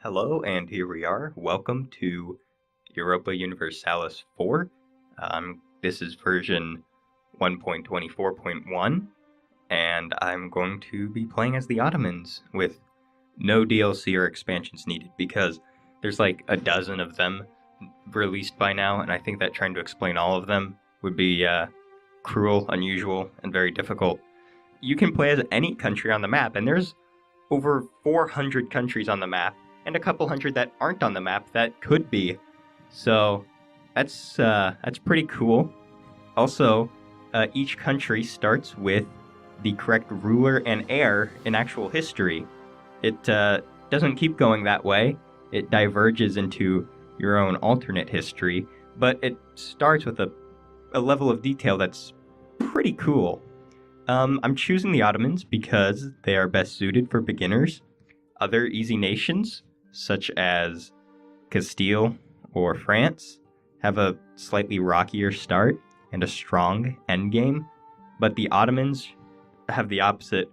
Hello, and here we are. Welcome to Europa Universalis 4. This is version 1.24.1, and I'm going to be playing as the Ottomans with no DLC or expansions needed because there's like a dozen of them released by now, and I think that trying to explain all of them would be cruel, unusual, and very difficult. You can play as any country on the map, and there's over 400 countries on the map, and a couple hundred that aren't on the map that could be. So that's pretty cool. Also, each country starts with the correct ruler and heir in actual history. It doesn't keep going that way. It diverges into your own alternate history, but it starts with a level of detail that's pretty cool. I'm choosing the Ottomans because they are best suited for beginners. Other easy nations, such as Castile or France, have a slightly rockier start and a strong endgame, but the Ottomans have the opposite.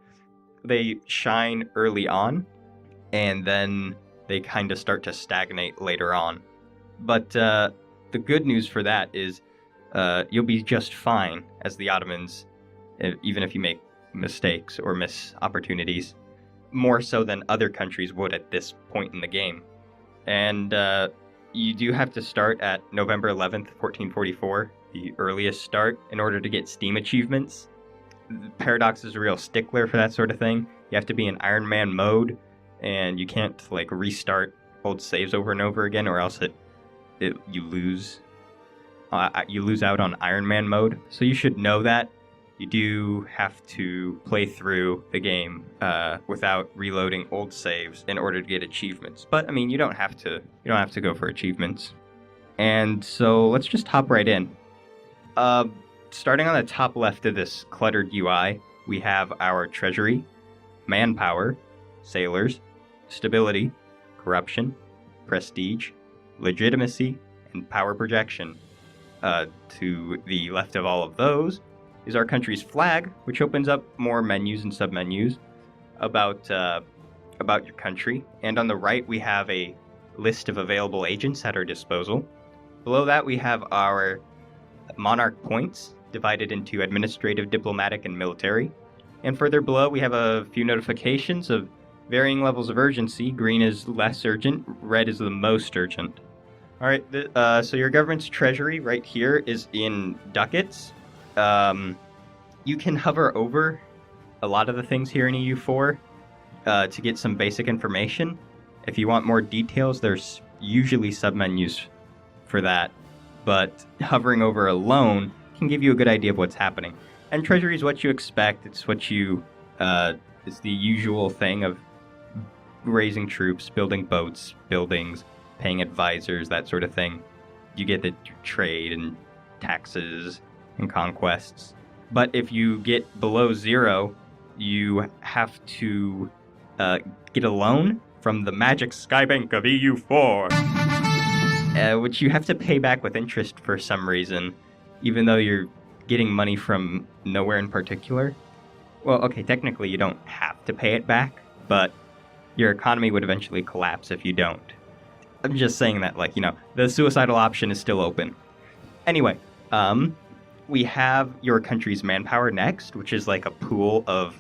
They shine early on, and then they kind of start to stagnate later on. But the good news for that is you'll be just fine as the Ottomans, even if you make mistakes or miss opportunities, more so than other countries would at this point in the game. And you do have to start at November 11th, 1444, the earliest start, in order to get Steam achievements. Paradox is a real stickler for that sort of thing. You have to be in Iron Man mode, and you can't like restart old saves over and over again, or else you lose out on Iron Man mode. So you should know that. You do have to play through the game without reloading old saves in order to get achievements. But I mean, you don't have to go for achievements. And so let's just hop right in. Starting on the top left of this cluttered UI, we have our treasury, manpower, sailors, stability, corruption, prestige, legitimacy, and power projection. To the left of all of those is our country's flag, which opens up more menus and submenus about your country. And on the right, we have a list of available agents at our disposal. Below that, we have our monarch points, divided into administrative, diplomatic, and military. And further below, we have a few notifications of varying levels of urgency. Green is less urgent, red is the most urgent. All right, so your government's treasury right here is in ducats. You can hover over a lot of the things here in EU4 to get some basic information. If you want more details, there's usually submenus for that, but hovering over alone can give you a good idea of what's happening. And treasury is what you expect. It's what it's the usual thing of raising troops, building boats, buildings, paying advisors, that sort of thing. You get the trade and taxes and conquests. But if you get below 0, you have to get a loan from the Magic Skybank of EU4, which you have to pay back with interest for some reason, even though you're getting money from nowhere in particular. Well, okay, technically you don't have to pay it back, but your economy would eventually collapse if you don't. I'm just saying that, the suicidal option is still open. Anyway, we have your country's manpower next, which is like a pool of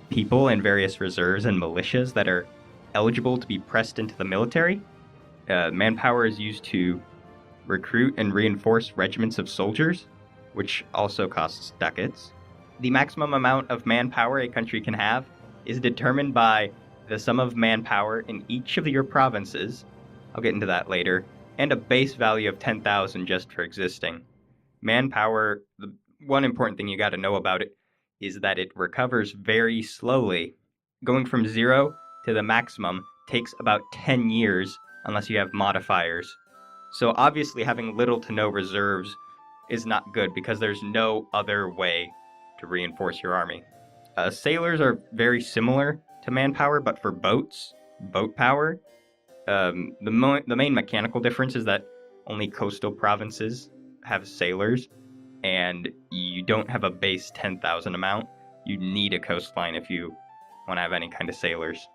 people and various reserves and militias that are eligible to be pressed into the military. Manpower is used to recruit and reinforce regiments of soldiers, which also costs ducats. The maximum amount of manpower a country can have is determined by the sum of manpower in each of your provinces. I'll get into that later. And a base value of 10,000 just for existing. Manpower, the one important thing you got to know about it is that it recovers very slowly. Going from 0 to the maximum takes about 10 years unless you have modifiers. So obviously having little to no reserves is not good because there's no other way to reinforce your army. Sailors are very similar to manpower, but for boats, boat power, the main mechanical difference is that only coastal provinces have sailors, and you don't have a base 10,000 amount. You need a coastline if you want to have any kind of sailors.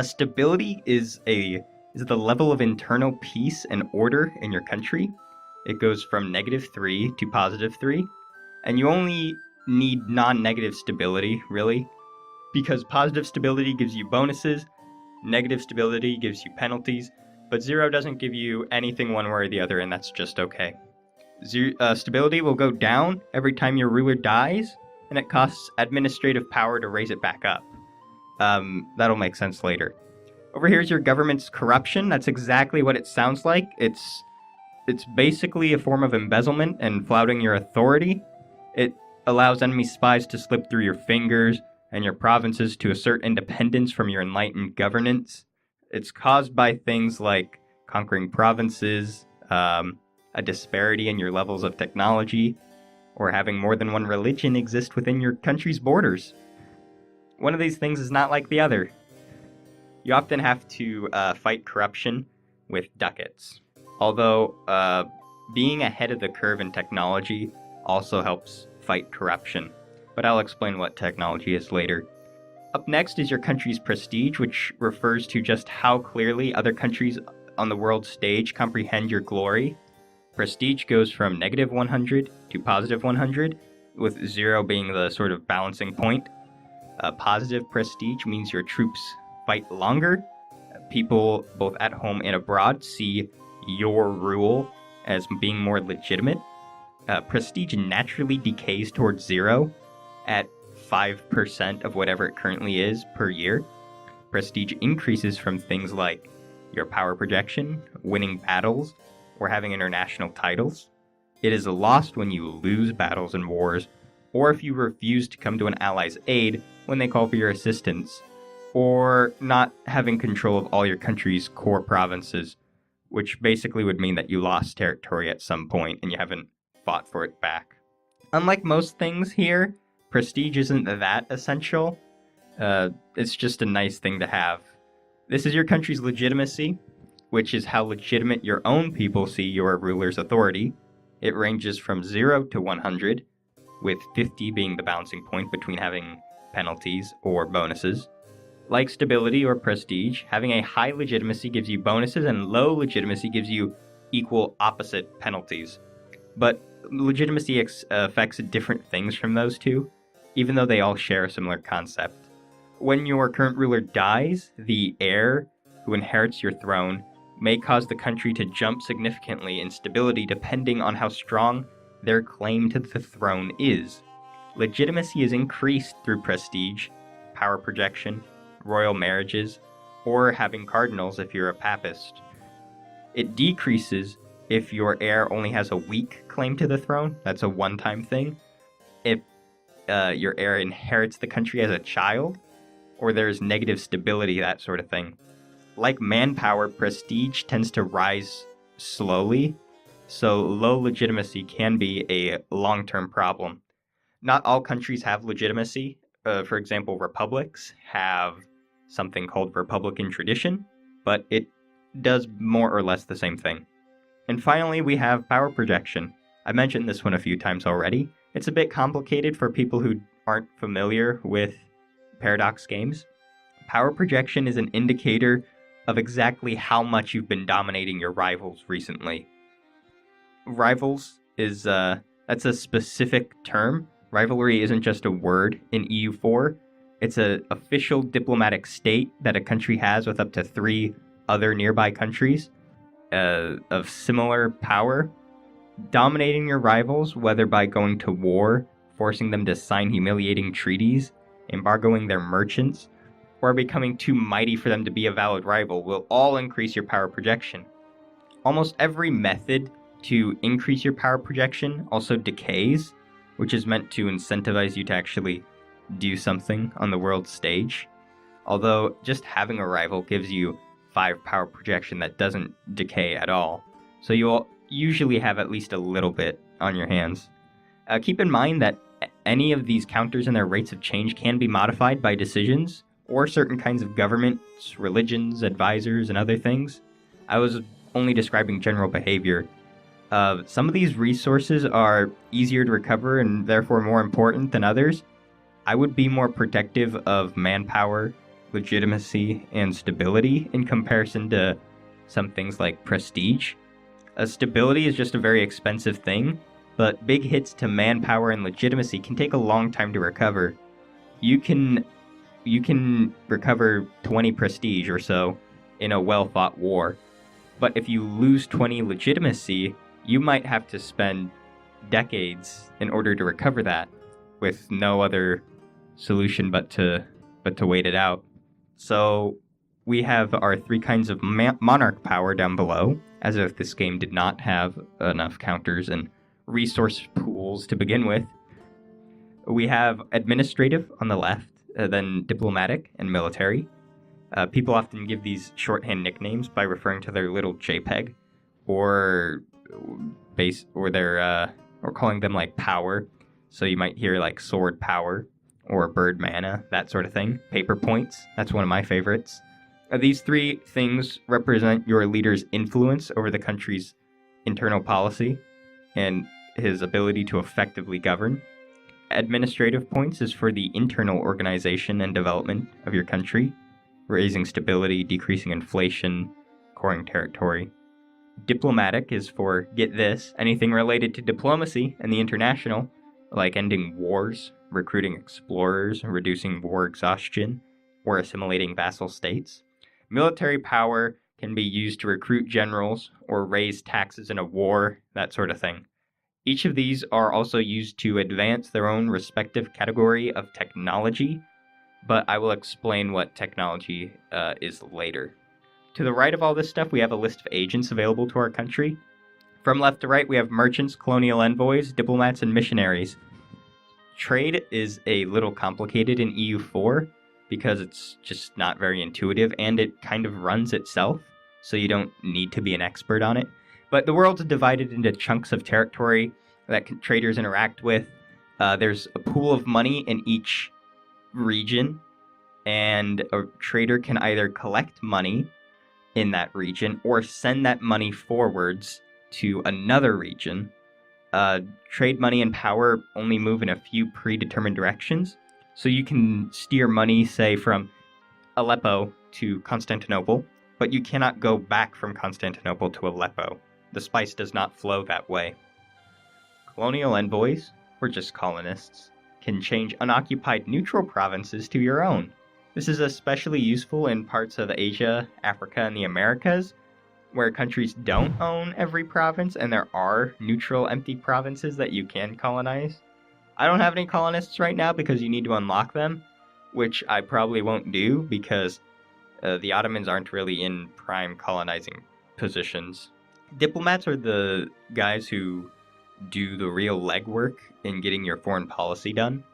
Stability is a is the level of internal peace and order in your country. It goes from -3 to +3, and you only need non-negative stability, really, because positive stability gives you bonuses, negative stability gives you penalties, but 0 doesn't give you anything one way or the other, and that's just okay. Stability will go down every time your ruler dies, and it costs administrative power to raise it back up. That'll make sense later. Over here is your government's corruption. That's exactly what it sounds like. It's basically a form of embezzlement and flouting your authority. It allows enemy spies to slip through your fingers and your provinces to assert independence from your enlightened governance. It's caused by things like conquering provinces, a disparity in your levels of technology, or having more than one religion exist within your country's borders. One of these things is not like the other. You often have to fight corruption with ducats. Although being ahead of the curve in technology also helps fight corruption. But I'll explain what technology is later. Up next is your country's prestige, which refers to just how clearly other countries on the world stage comprehend your glory. Prestige goes from -100 to +100, with 0 being the sort of balancing point. Positive prestige means your troops fight longer. People, both at home and abroad, see your rule as being more legitimate. Prestige naturally decays towards 0 at 5% of whatever it currently is per year. Prestige increases from things like your power projection, winning battles, or having international titles. It is lost when you lose battles and wars, or if you refuse to come to an ally's aid when they call for your assistance, or not having control of all your country's core provinces, which basically would mean that you lost territory at some point and you haven't fought for it back. Unlike most things here, prestige isn't that essential. It's just a nice thing to have. This is your country's legitimacy, which is how legitimate your own people see your ruler's authority. It ranges from 0 to 100, with 50 being the balancing point between having penalties or bonuses. Like stability or prestige, having a high legitimacy gives you bonuses and low legitimacy gives you equal opposite penalties. But legitimacy affects different things from those two, even though they all share a similar concept. When your current ruler dies, the heir who inherits your throne may cause the country to jump significantly in stability depending on how strong their claim to the throne is. Legitimacy is increased through prestige, power projection, royal marriages, or having cardinals if you're a papist. It decreases if your heir only has a weak claim to the throne. That's a one-time thing. If your heir inherits the country as a child, or there's negative stability, that sort of thing. Like manpower, prestige tends to rise slowly, so low legitimacy can be a long-term problem. Not all countries have legitimacy. For example, republics have something called Republican tradition, but it does more or less the same thing. And finally, we have power projection. I mentioned this one a few times already. It's a bit complicated for people who aren't familiar with paradox games. Power projection is an indicator of exactly how much you've been dominating your rivals recently. Rivals is, that's a specific term. Rivalry isn't just a word in EU4. It's an official diplomatic state that a country has with up to 3 other nearby countries of similar power. Dominating your rivals, whether by going to war, forcing them to sign humiliating treaties, embargoing their merchants, or becoming too mighty for them to be a valid rival, will all increase your power projection. Almost every method to increase your power projection also decays, which is meant to incentivize you to actually do something on the world stage. Although just having a rival gives you 5 power projection that doesn't decay at all. So you'll usually have at least a little bit on your hands. Keep in mind that any of these counters and their rates of change can be modified by decisions or certain kinds of governments, religions, advisors, and other things. I was only describing general behavior. Some of these resources are easier to recover and therefore more important than others. I would be more protective of manpower, legitimacy, and stability in comparison to some things like prestige. Stability is just a very expensive thing, but big hits to manpower and legitimacy can take a long time to recover. You can recover 20 prestige or so in a well-fought war, but if you lose 20 legitimacy, you might have to spend decades in order to recover that, with no other solution but to wait it out. So we have our three kinds of monarch power down below, as if this game did not have enough counters and resource pools to begin with. We have administrative on the left, then diplomatic and military. People often give these shorthand nicknames by referring to their little JPEG, or calling them like power. So you might hear like sword power or bird mana, that sort of thing. Paper points, that's one of my favorites. These three things represent your leader's influence over the country's internal policy and his ability to effectively govern. Administrative points is for the internal organization and development of your country, raising stability, decreasing inflation, coring territory. Diplomatic is for, get this, anything related to diplomacy and the international, like ending wars, recruiting explorers, reducing war exhaustion, or assimilating vassal states. Military power can be used to recruit generals or raise taxes in a war, that sort of thing. Each of these are also used to advance their own respective category of technology, but I will explain what technology is later. To the right of all this stuff, we have a list of agents available to our country. From left to right, we have merchants, colonial envoys, diplomats, and missionaries. Trade is a little complicated in EU4 because it's just not very intuitive, and it kind of runs itself, so you don't need to be an expert on it. But the world's divided into chunks of territory that traders interact with. There's a pool of money in each region, and a trader can either collect money in that region or send that money forwards to another region. Trade money and power only move in a few predetermined directions, so you can steer money, say, from Aleppo to Constantinople, but you cannot go back from Constantinople to Aleppo. The spice does not flow that way. Colonial envoys, or just colonists, can change unoccupied neutral provinces to your own. This is especially useful in parts of Asia, Africa, and the Americas, where countries don't own every province and there are neutral empty provinces that you can colonize. I don't have any colonists right now because you need to unlock them, which I probably won't do because the Ottomans aren't really in prime colonizing positions. Diplomats are the guys who do the real legwork in getting your foreign policy done.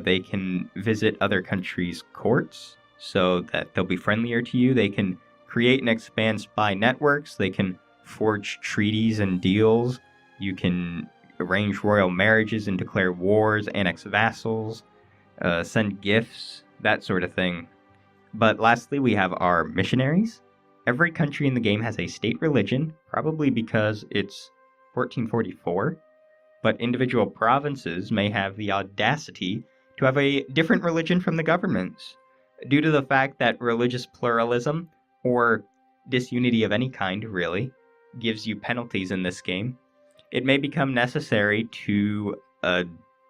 They can visit other countries' courts so that they'll be friendlier to you. They can create and expand spy networks. They can forge treaties and deals. You can arrange royal marriages and declare wars, annex vassals, send gifts, that sort of thing. But lastly, we have our missionaries. Every country in the game has a state religion, probably because it's 1444, but individual provinces may have the audacity to have a different religion from the governments. Due to the fact that religious pluralism, or disunity of any kind, really, gives you penalties in this game, it may become necessary to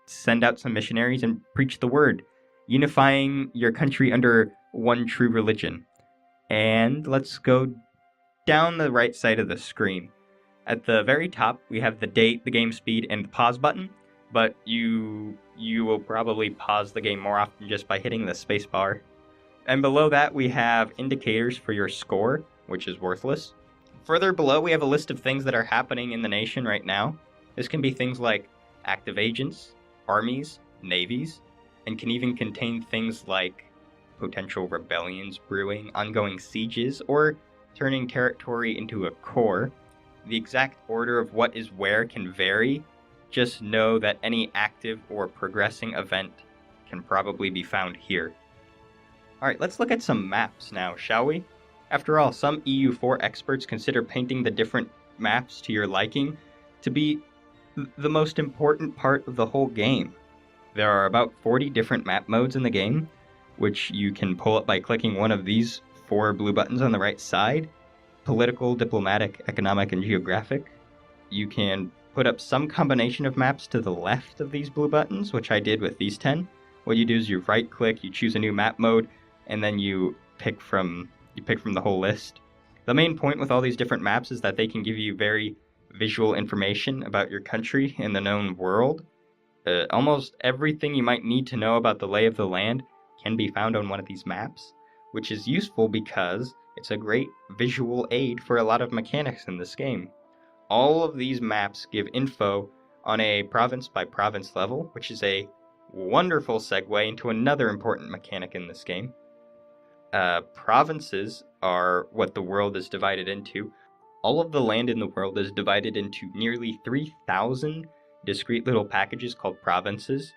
send out some missionaries and preach the word, unifying your country under one true religion. And let's go down the right side of the screen. At the very top, we have the date, the game speed, and the pause button, but you will probably pause the game more often just by hitting the space bar. And below that, we have indicators for your score, which is worthless. Further below, we have a list of things that are happening in the nation right now. This can be things like active agents, armies, navies, and can even contain things like potential rebellions brewing, ongoing sieges, or turning territory into a core. The exact order of what is where can vary. Just know that any active or progressing event can probably be found here. Alright, let's look at some maps now, shall we? After all, some EU4 experts consider painting the different maps to your liking to be the most important part of the whole game. There are about 40 different map modes in the game, which you can pull up by clicking one of these 4 blue buttons on the right side. political, diplomatic, economic, and geographic. You can put up some combination of maps to the left of these blue buttons, which I did with these 10. What you do is you right-click, you choose a new map mode, and then you pick from the whole list. The main point with all these different maps is that they can give you very visual information about your country and the known world. Almost everything you might need to know about the lay of the land can be found on one of these maps, which is useful because it's a great visual aid for a lot of mechanics in this game. All of these maps give info on a province-by-province level, which is a wonderful segue into another important mechanic in this game. Provinces are what the world is divided into. All of the land in the world is divided into nearly 3,000 discrete little packages called provinces.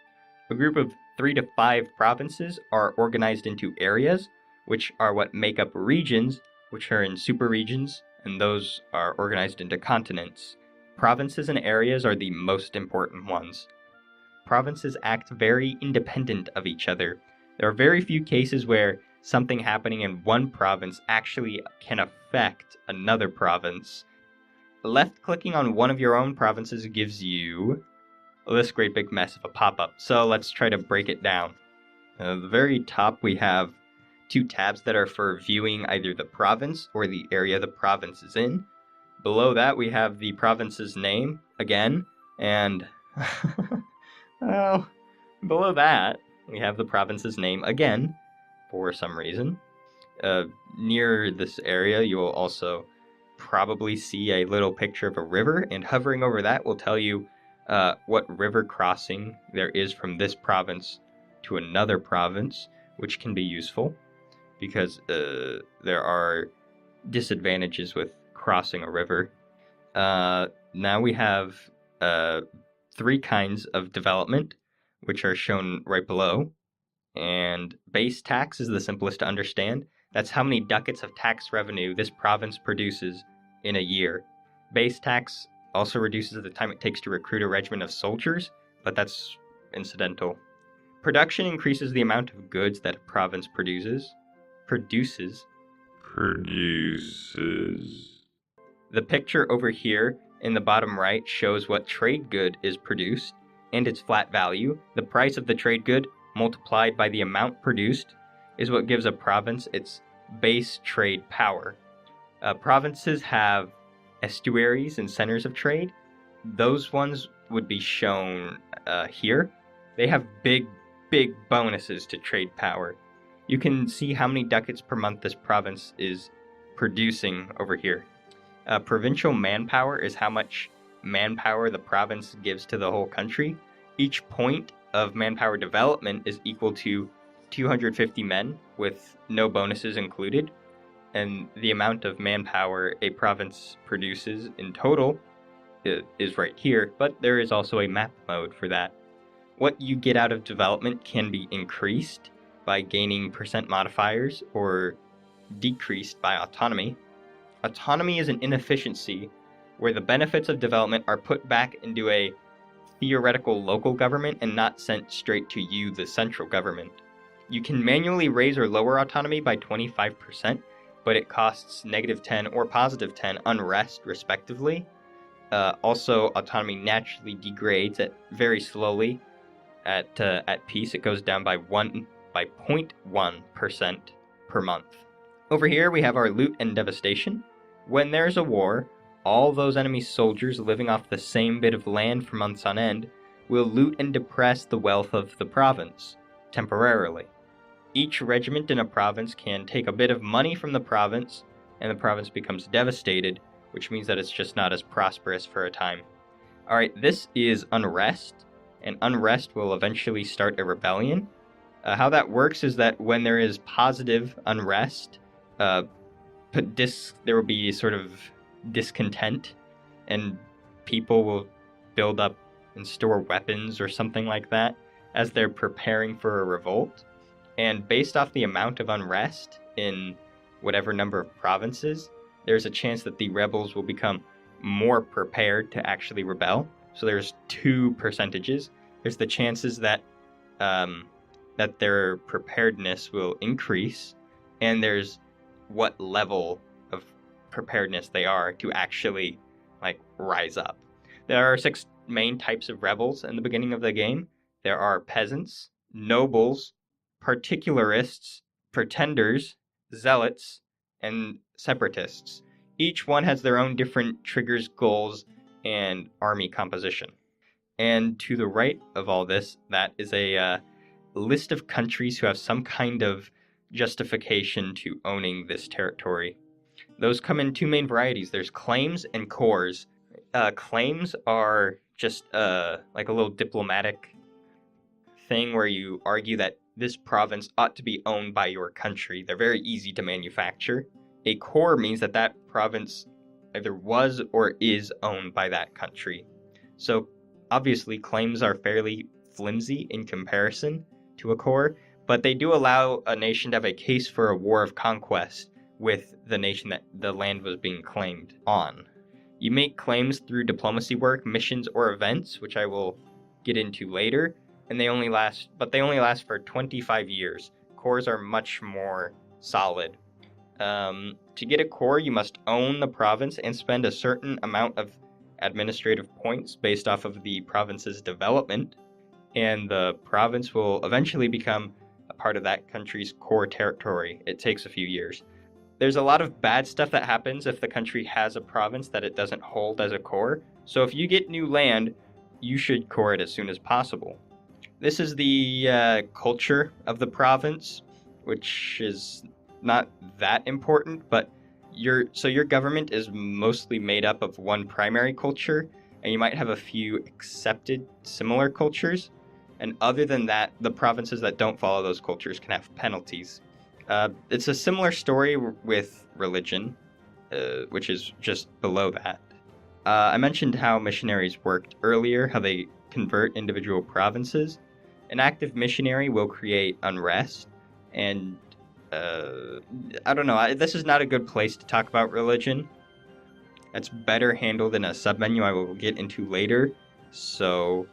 A group of 3 to 5 provinces are organized into areas, which are what make up regions, which are in super regions, and those are organized into continents. Provinces and areas are the most important ones. Provinces act very independent of each other. There are very few cases where something happening in one province actually can affect another province. Left-clicking on one of your own provinces gives you this great big mess of a pop-up. So let's try to break it down. At the very top we have 2 tabs that are for viewing either the province or the area the province is in. Below that we have the province's name again, and well, below that we have the province's name again for some reason. Near this area you will also probably see a little picture of a river, and hovering over that will tell you what river crossing there is from this province to another province, which can be useful because there are disadvantages with crossing a river. Now we have 3 kinds of development, which are shown right below. And base tax is the simplest to understand. That's how many ducats of tax revenue this province produces in a year. Base tax also reduces the time it takes to recruit a regiment of soldiers, but that's incidental. Production increases the amount of goods that a province produces. The picture over here in the bottom right shows what trade good is produced and its flat value. The price of the trade good multiplied by the amount produced is what gives a province its base trade power. Provinces have estuaries and centers of trade. Those ones would be shown here. They have big bonuses to trade power. You can see how many ducats per month this province is producing over here. Provincial manpower is how much manpower the province gives to the whole country. Each point of manpower development is equal to 250 men with no bonuses included, and the amount of manpower a province produces in total is right here, but there is also a map mode for that. What you get out of development can be increased by gaining percent modifiers or decreased by autonomy. Autonomy is an inefficiency where the benefits of development are put back into a theoretical local government and not sent straight to you, the central government. You can manually raise or lower autonomy by 25%, but it costs -10 or +10 unrest, respectively. Also, autonomy naturally degrades very slowly. At peace, it goes down by 0.1% per month. Over here, we have our loot and devastation. When there's a war, all those enemy soldiers living off the same bit of land for months on end will loot and depress the wealth of the province, temporarily. Each regiment in a province can take a bit of money from the province, and the province becomes devastated, which means that it's just not as prosperous for a time. Alright, this is unrest, and unrest will eventually start a rebellion. How that works is that when there is positive unrest, there will be sort of discontent, and people will build up and store weapons or something like that as they're preparing for a revolt. And based off the amount of unrest in whatever number of provinces, there's a chance that the rebels will become more prepared to actually rebel. So there's 2 percentages. There's the chances that that their preparedness will increase, and there's what level of preparedness they are to actually like rise up. There are 6 main types of rebels in the beginning of the game. There are peasants, nobles, particularists, pretenders, zealots, and separatists. Each one has their own different triggers, goals, and army composition. And to the right of all this, that is a list of countries who have some kind of justification to owning this territory. Those come in 2 main varieties. There's claims and cores. Claims are just like a little diplomatic thing where you argue that this province ought to be owned by your country. They're very easy to manufacture. A core means that that province either was or is owned by that country. So obviously claims are fairly flimsy in comparison to a core, but they do allow a nation to have a case for a war of conquest with the nation that the land was being claimed on. You make claims through diplomacy work, missions, or events, which I will get into later, and they only last for 25 years. Cores are much more solid. To get a core, you must own the province and spend a certain amount of administrative points based off of the province's development, and the province will eventually become a part of that country's core territory. It takes a few years. There's a lot of bad stuff that happens if the country has a province that it doesn't hold as a core. So if you get new land, you should core it as soon as possible. This is the culture of the province, which is not that important, but your government is mostly made up of one primary culture, and you might have a few accepted similar cultures. And other than that, the provinces that don't follow those cultures can have penalties. It's a similar story with religion, which is just below that. I mentioned how missionaries worked earlier, how they convert individual provinces. An active missionary will create unrest, and I don't know, this is not a good place to talk about religion. That's better handled in a submenu I will get into later, so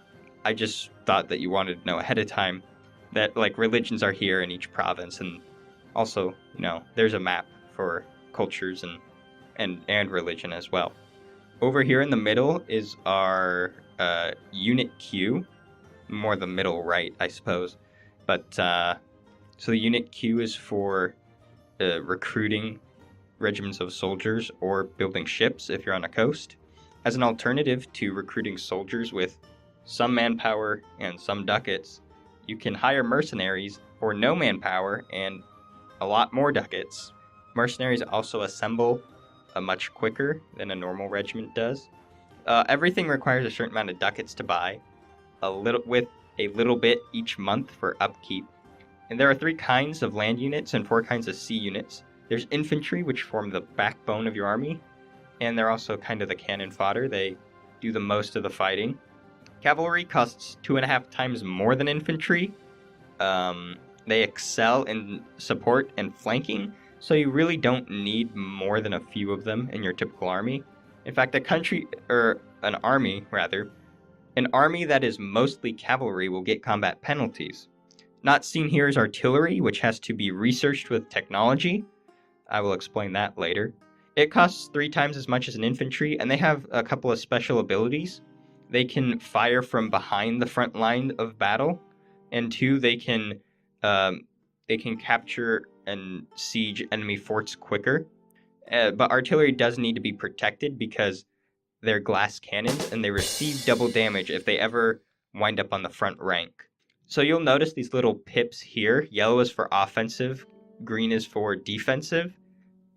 I just thought that you wanted to know ahead of time that like religions are here in each province, and also, you know, there's a map for cultures and religion as well. Over here in the middle is our unit Q, more the middle right, I suppose. But so the unit Q is for recruiting regiments of soldiers or building ships if you're on a coast. As an alternative to recruiting soldiers with some manpower and some ducats, you can hire mercenaries for no manpower and a lot more ducats. Mercenaries also assemble much quicker than a normal regiment does. Everything requires a certain amount of ducats to buy, with a little bit each month for upkeep. And there are 3 kinds of land units and 4 kinds of sea units. There's infantry, which form the backbone of your army, and they're also kind of the cannon fodder. They do the most of the fighting. Cavalry costs 2.5 times more than infantry. They excel in support and flanking, so you really don't need more than a few of them in your typical army. In fact, an army that is mostly cavalry will get combat penalties. Not seen here is artillery, which has to be researched with technology. I will explain that later. It costs 3 times as much as an infantry, and they have a couple of special abilities. They can fire from behind the front line of battle, and 2, they can capture and siege enemy forts quicker. But artillery does need to be protected because they're glass cannons, and they receive double damage if they ever wind up on the front rank. So you'll notice these little pips here. Yellow is for offensive, green is for defensive,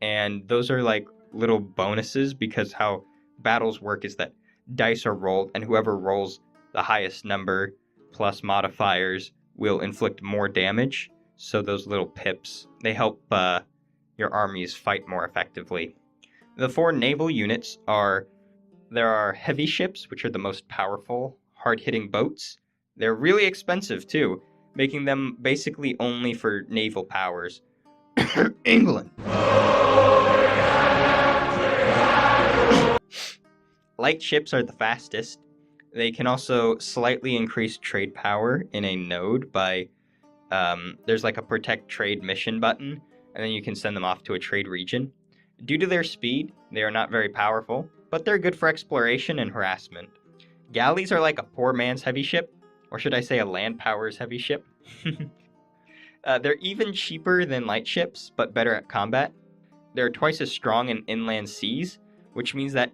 and those are like little bonuses because how battles work is that dice are rolled, and whoever rolls the highest number plus modifiers will inflict more damage. So those little pips, they help your armies fight more effectively. The 4 naval units there are heavy ships, which are the most powerful, hard-hitting boats. They're really expensive too, making them basically only for naval powers. England! Light ships are the fastest. They can also slightly increase trade power in a node by, there's like a protect trade mission button, and then you can send them off to a trade region. Due to their speed, they are not very powerful, but they're good for exploration and harassment. Galleys are like a poor man's heavy ship, or should I say a land power's heavy ship? They're even cheaper than light ships, but better at combat. They're twice as strong in inland seas, which means that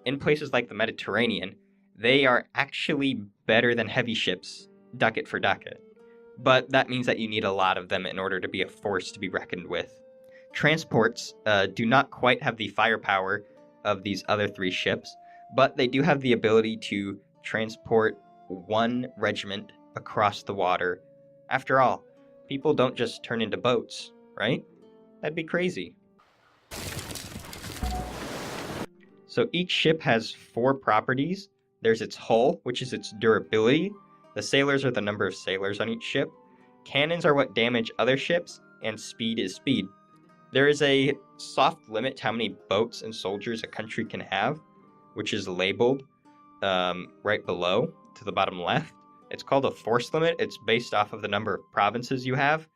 in places like the Mediterranean, they are actually better than heavy ships, ducat for ducat. But that means that you need a lot of them in order to be a force to be reckoned with. Transports do not quite have the firepower of these other three ships, but they do have the ability to transport one regiment across the water. After all, people don't just turn into boats, right? That'd be crazy. So each ship has 4 properties. There's its hull, which is its durability. The sailors are the number of sailors on each ship. Cannons are what damage other ships, and speed is speed. There is a soft limit to how many boats and soldiers a country can have, which is labeled right below to the bottom left. It's called a force limit. It's based off of the number of provinces you have.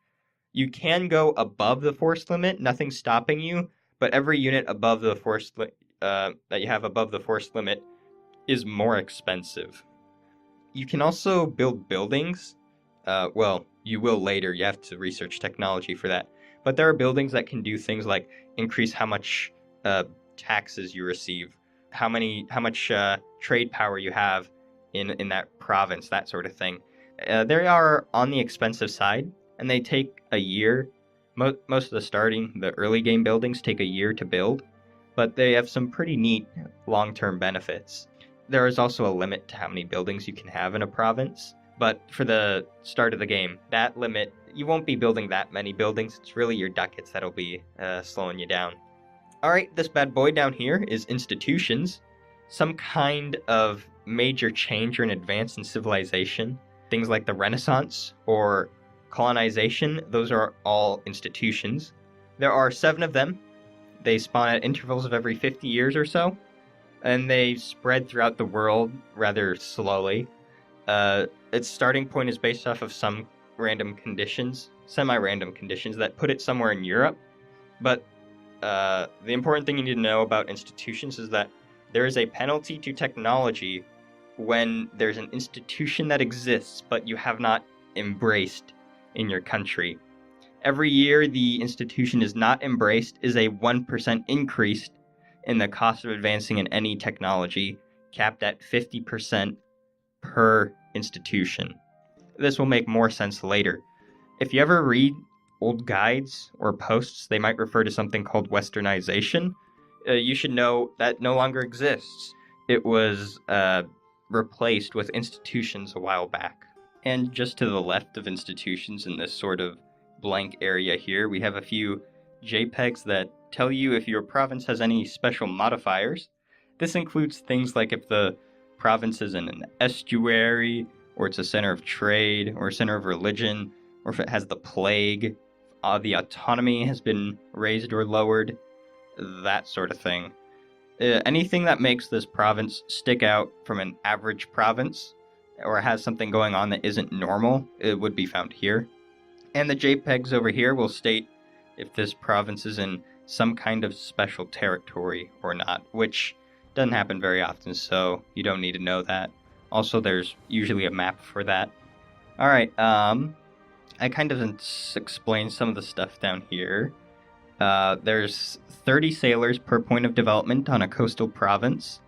You can go above the force limit, nothing's stopping you, but every unit above the force that you have above the force limit is more expensive. You can also build buildings. Well, you will later. You have to research technology for that. But there are buildings that can do things like increase how much taxes you receive, how much trade power you have in that province, that sort of thing. They are on the expensive side, and they take a year. Most of the early game buildings take a year to build, but they have some pretty neat long-term benefits. There is also a limit to how many buildings you can have in a province, but for the start of the game, that limit, you won't be building that many buildings. It's really your ducats that'll be slowing you down. Alright, this bad boy down here is institutions. Some kind of major change or an advance in civilization. Things like the Renaissance or colonization, those are all institutions. There are 7 of them. They spawn at intervals of every 50 years or so, and they spread throughout the world rather slowly. Its starting point is based off of some random conditions, semi-random conditions that put it somewhere in Europe. But the important thing you need to know about institutions is that there is a penalty to technology when there's an institution that exists but you have not embraced in your country. Every year the institution is not embraced is a 1% increase in the cost of advancing in any technology, capped at 50% per institution. This will make more sense later. If you ever read old guides or posts, they might refer to something called westernization. You should know that no longer exists. It was replaced with institutions a while back. And just to the left of institutions in this sort of blank area here, we have a few JPEGs that tell you if your province has any special modifiers. This includes things like if the province is in an estuary, or it's a center of trade, or a center of religion, or if it has the plague, the autonomy has been raised or lowered, that sort of thing. Anything that makes this province stick out from an average province, or has something going on that isn't normal, it would be found here. And the JPEGs over here will state if this province is in some kind of special territory or not, which doesn't happen very often, so you don't need to know that. Also, there's usually a map for that. Alright, I kind of explained some of the stuff down here. There's 30 sailors per point of development on a coastal province.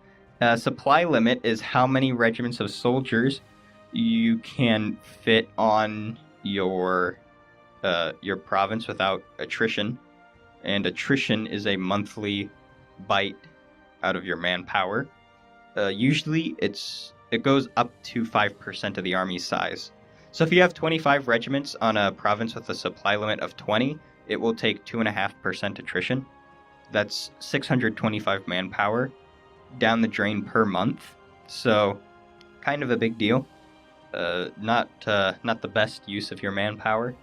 Supply limit is how many regiments of soldiers you can fit on your province without attrition. And attrition is a monthly bite out of your manpower. Usually it goes up to 5% of the army's size. So if you have 25 regiments on a province with a supply limit of 20, it will take 2.5% attrition. That's 625 manpower down the drain per month. So kind of a big deal. Not the best use of your manpower.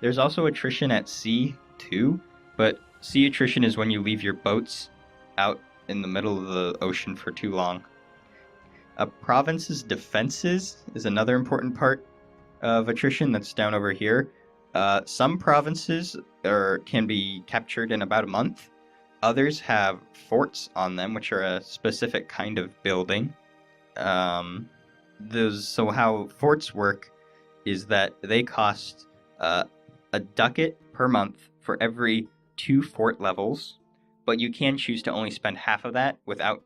There's also attrition at sea too, but sea attrition is when you leave your boats out in the middle of the ocean for too long. A province's defenses is another important part of attrition that's down over here. Some provinces can be captured in about a month. Others have forts on them, which are a specific kind of building. So how forts work is that they cost a ducat per month for every 2 fort levels, but you can choose to only spend half of that without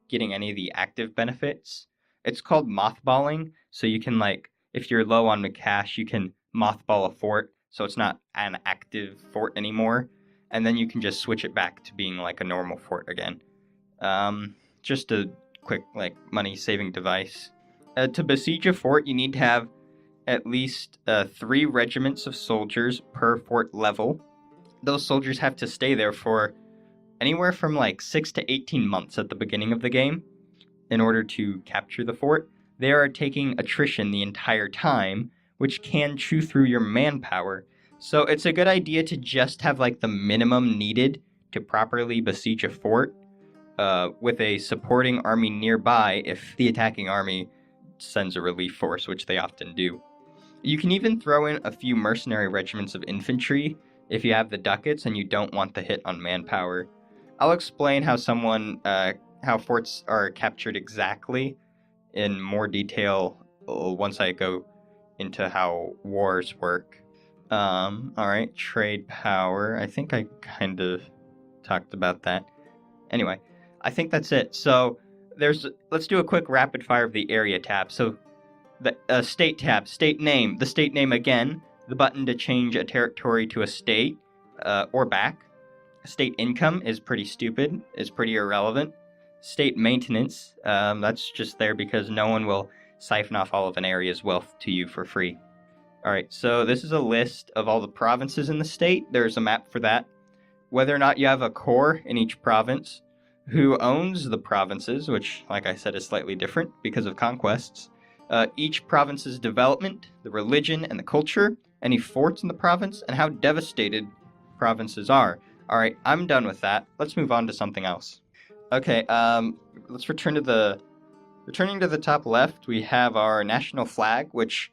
getting any of the active benefits. It's called mothballing, so you can, like, if you're low on the cash, you can mothball a fort, so it's not an active fort anymore, and then you can just switch it back to being like a normal fort again. Just a quick, like, money-saving device. To besiege a fort, you need to have at least 3 regiments of soldiers per fort level. Those soldiers have to stay there for anywhere from like 6 to 18 months at the beginning of the game in order to capture the fort. They are taking attrition the entire time, which can chew through your manpower. So it's a good idea to just have like the minimum needed to properly besiege a fort, with a supporting army nearby if the attacking army sends a relief force, which they often do. You can even throw in a few mercenary regiments of infantry if you have the ducats and you don't want the hit on manpower. I'll explain how forts are captured exactly in more detail once I go into how wars work. Alright, trade power. I think I kind of talked about that. Anyway, I think that's it. So let's do a quick rapid fire of the area tab. So the state tab, state name, the state name again, the button to change a territory to a state, or back. State income is pretty stupid, is pretty irrelevant. State maintenance, that's just there because no one will siphon off all of an area's wealth to you for free. Alright, so this is a list of all the provinces in the state. There's a map for that. Whether or not you have a core in each province, who owns the provinces, which, like I said, is slightly different because of conquests, each province's development, the religion, and the culture, any forts in the province, and how devastated provinces are. Alright, I'm done with that. Let's move on to something else. Okay, let's returning to the top left, we have our national flag, which,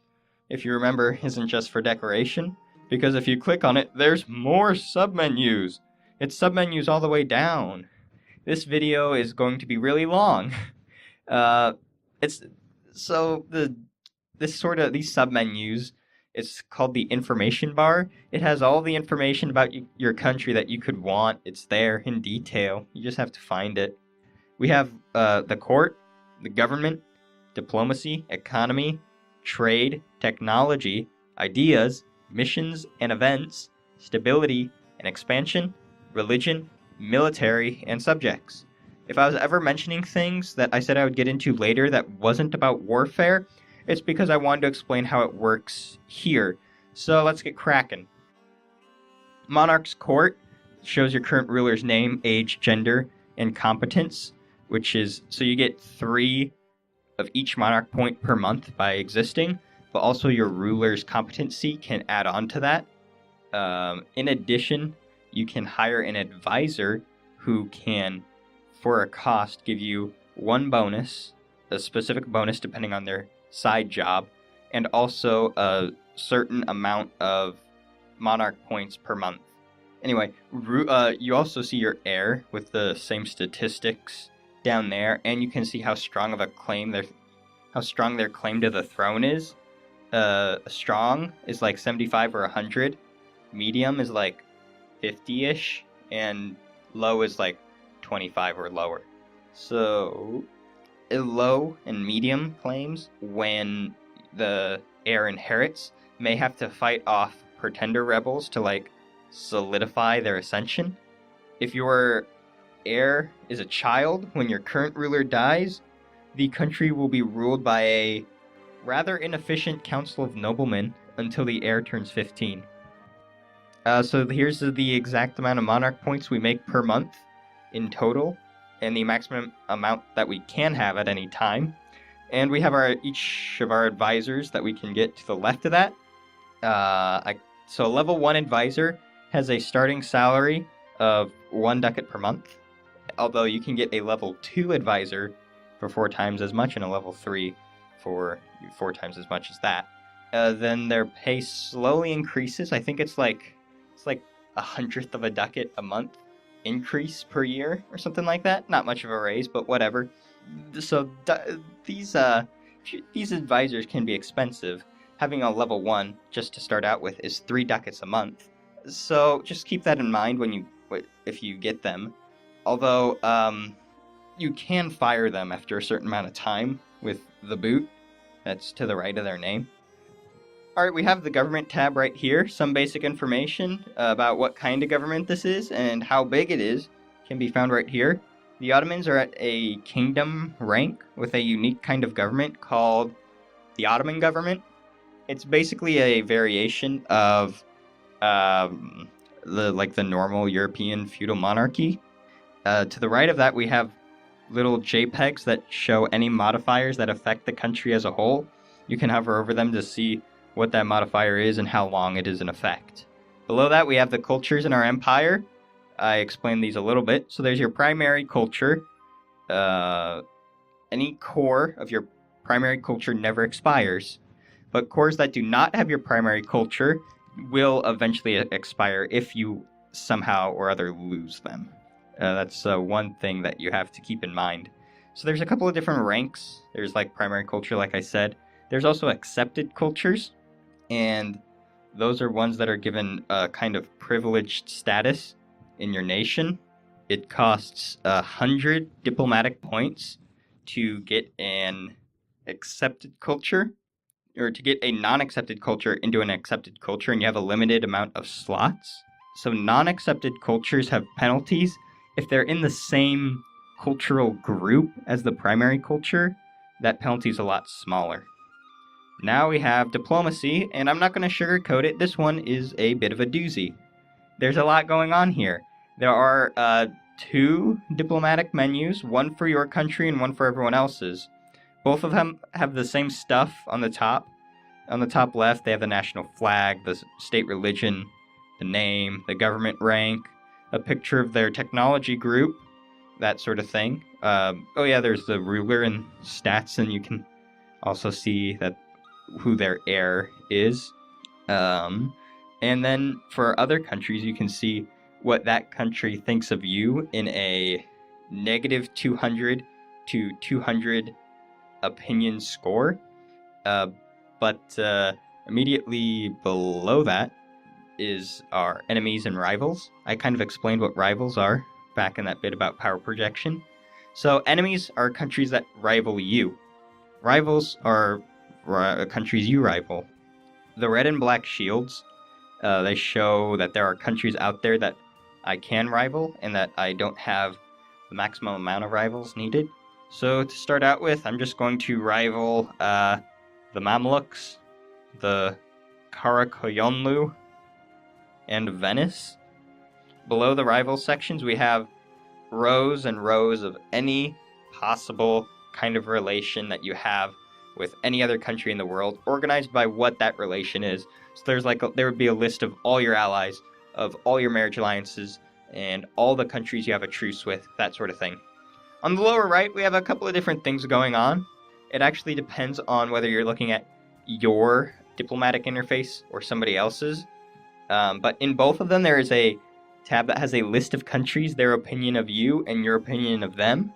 if you remember, isn't just for decoration, because if you click on it, there's more submenus. It's submenus all the way down. This video is going to be really long. These submenus, it's called the information bar. It has all the information about your country that you could want. It's there in detail. You just have to find it. We have the court, the government, diplomacy, economy, trade, technology, ideas, missions and events, stability and expansion, religion, military, and subjects. If I was ever mentioning things that I said I would get into later that wasn't about warfare, it's because I wanted to explain how it works here. So let's get cracking. Monarch's Court shows your current ruler's name, age, gender, and competence, so you get 3 of each monarch point per month by existing, but also your ruler's competency can add on to that. In addition, you can hire an advisor who can, for a cost, give you 1 bonus, a specific bonus depending on their side job, and also a certain amount of monarch points per month. Anyway, you also see your heir with the same statistics down there, and you can see how strong their claim to the throne is. Strong is like 75 or 100, medium is like 50-ish, and low is like 25 or lower. So low and medium claims, when the heir inherits, may have to fight off pretender rebels to like solidify their ascension. If your heir is a child when your current ruler dies, the country will be ruled by a rather inefficient council of noblemen until the heir turns 15. So here's the exact amount of monarch points we make per month in total, and the maximum amount that we can have at any time. And we have each of our advisors that we can get to the left of that. So a level 1 advisor has a starting salary of 1 ducat per month, although you can get a level 2 advisor for 4 times as much, and a level 3 for 4 times as much as that. Then their pay slowly increases. I think it's like 1/100 of a ducat a month increase per year or something like that. Not much of a raise, but whatever. So these advisors can be expensive. Having a level 1 just to start out with is 3 ducats a month. So just keep that in mind if you get them. Although you can fire them after a certain amount of time with the boot. That's to the right of their name. Alright, we have the government tab right here. Some basic information about what kind of government this is and how big it is can be found right here. The Ottomans are at a kingdom rank with a unique kind of government called the Ottoman government. It's basically a variation of the normal European feudal monarchy. To the right of that, we have little JPEGs that show any modifiers that affect the country as a whole. You can hover over them to see what that modifier is and how long it is in effect. Below that, we have the cultures in our empire. I explained these a little bit. So there's your primary culture. Any core of your primary culture never expires. But cores that do not have your primary culture will eventually expire if you somehow or other lose them. That's one thing that you have to keep in mind. So there's a couple of different ranks. There's like primary culture, like I said. There's also accepted cultures. And those are ones that are given a kind of privileged status in your nation. It costs 100 diplomatic points to get an accepted culture, or to get a non-accepted culture into an accepted culture, and you have a limited amount of slots. So non-accepted cultures have penalties. If they're in the same cultural group as the primary culture, that penalty is a lot smaller. Now we have diplomacy, and I'm not going to sugarcoat it. This one is a bit of a doozy. There's a lot going on here. There are 2 diplomatic menus, one for your country and one for everyone else's. Both of them have the same stuff on the top. On the top left, they have the national flag, the state religion, the name, the government rank, a picture of their technology group, that sort of thing. There's the ruler and stats, and you can also see that who their heir is. And then for other countries, you can see what that country thinks of you in a negative 200 to 200 opinion score. But immediately below that is our enemies and rivals. I kind of explained what rivals are back in that bit about power projection. So enemies are countries that rival you. Rivals are countries you rival. The red and black shields, they show that there are countries out there that I can rival and that I don't have the maximum amount of rivals needed. So to start out with, I'm just going to rival the Mamluks, the Karakoyunlu, and Venice. Below the rival sections, we have rows and rows of any possible kind of relation that you have with any other country in the world, organized by what that relation is. So there would be a list of all your allies, of all your marriage alliances, and all the countries you have a truce with, that sort of thing. On the lower right, we have a couple of different things going on. It actually depends on whether you're looking at your diplomatic interface or somebody else's. But in both of them, there is a tab that has a list of countries, their opinion of you, and your opinion of them.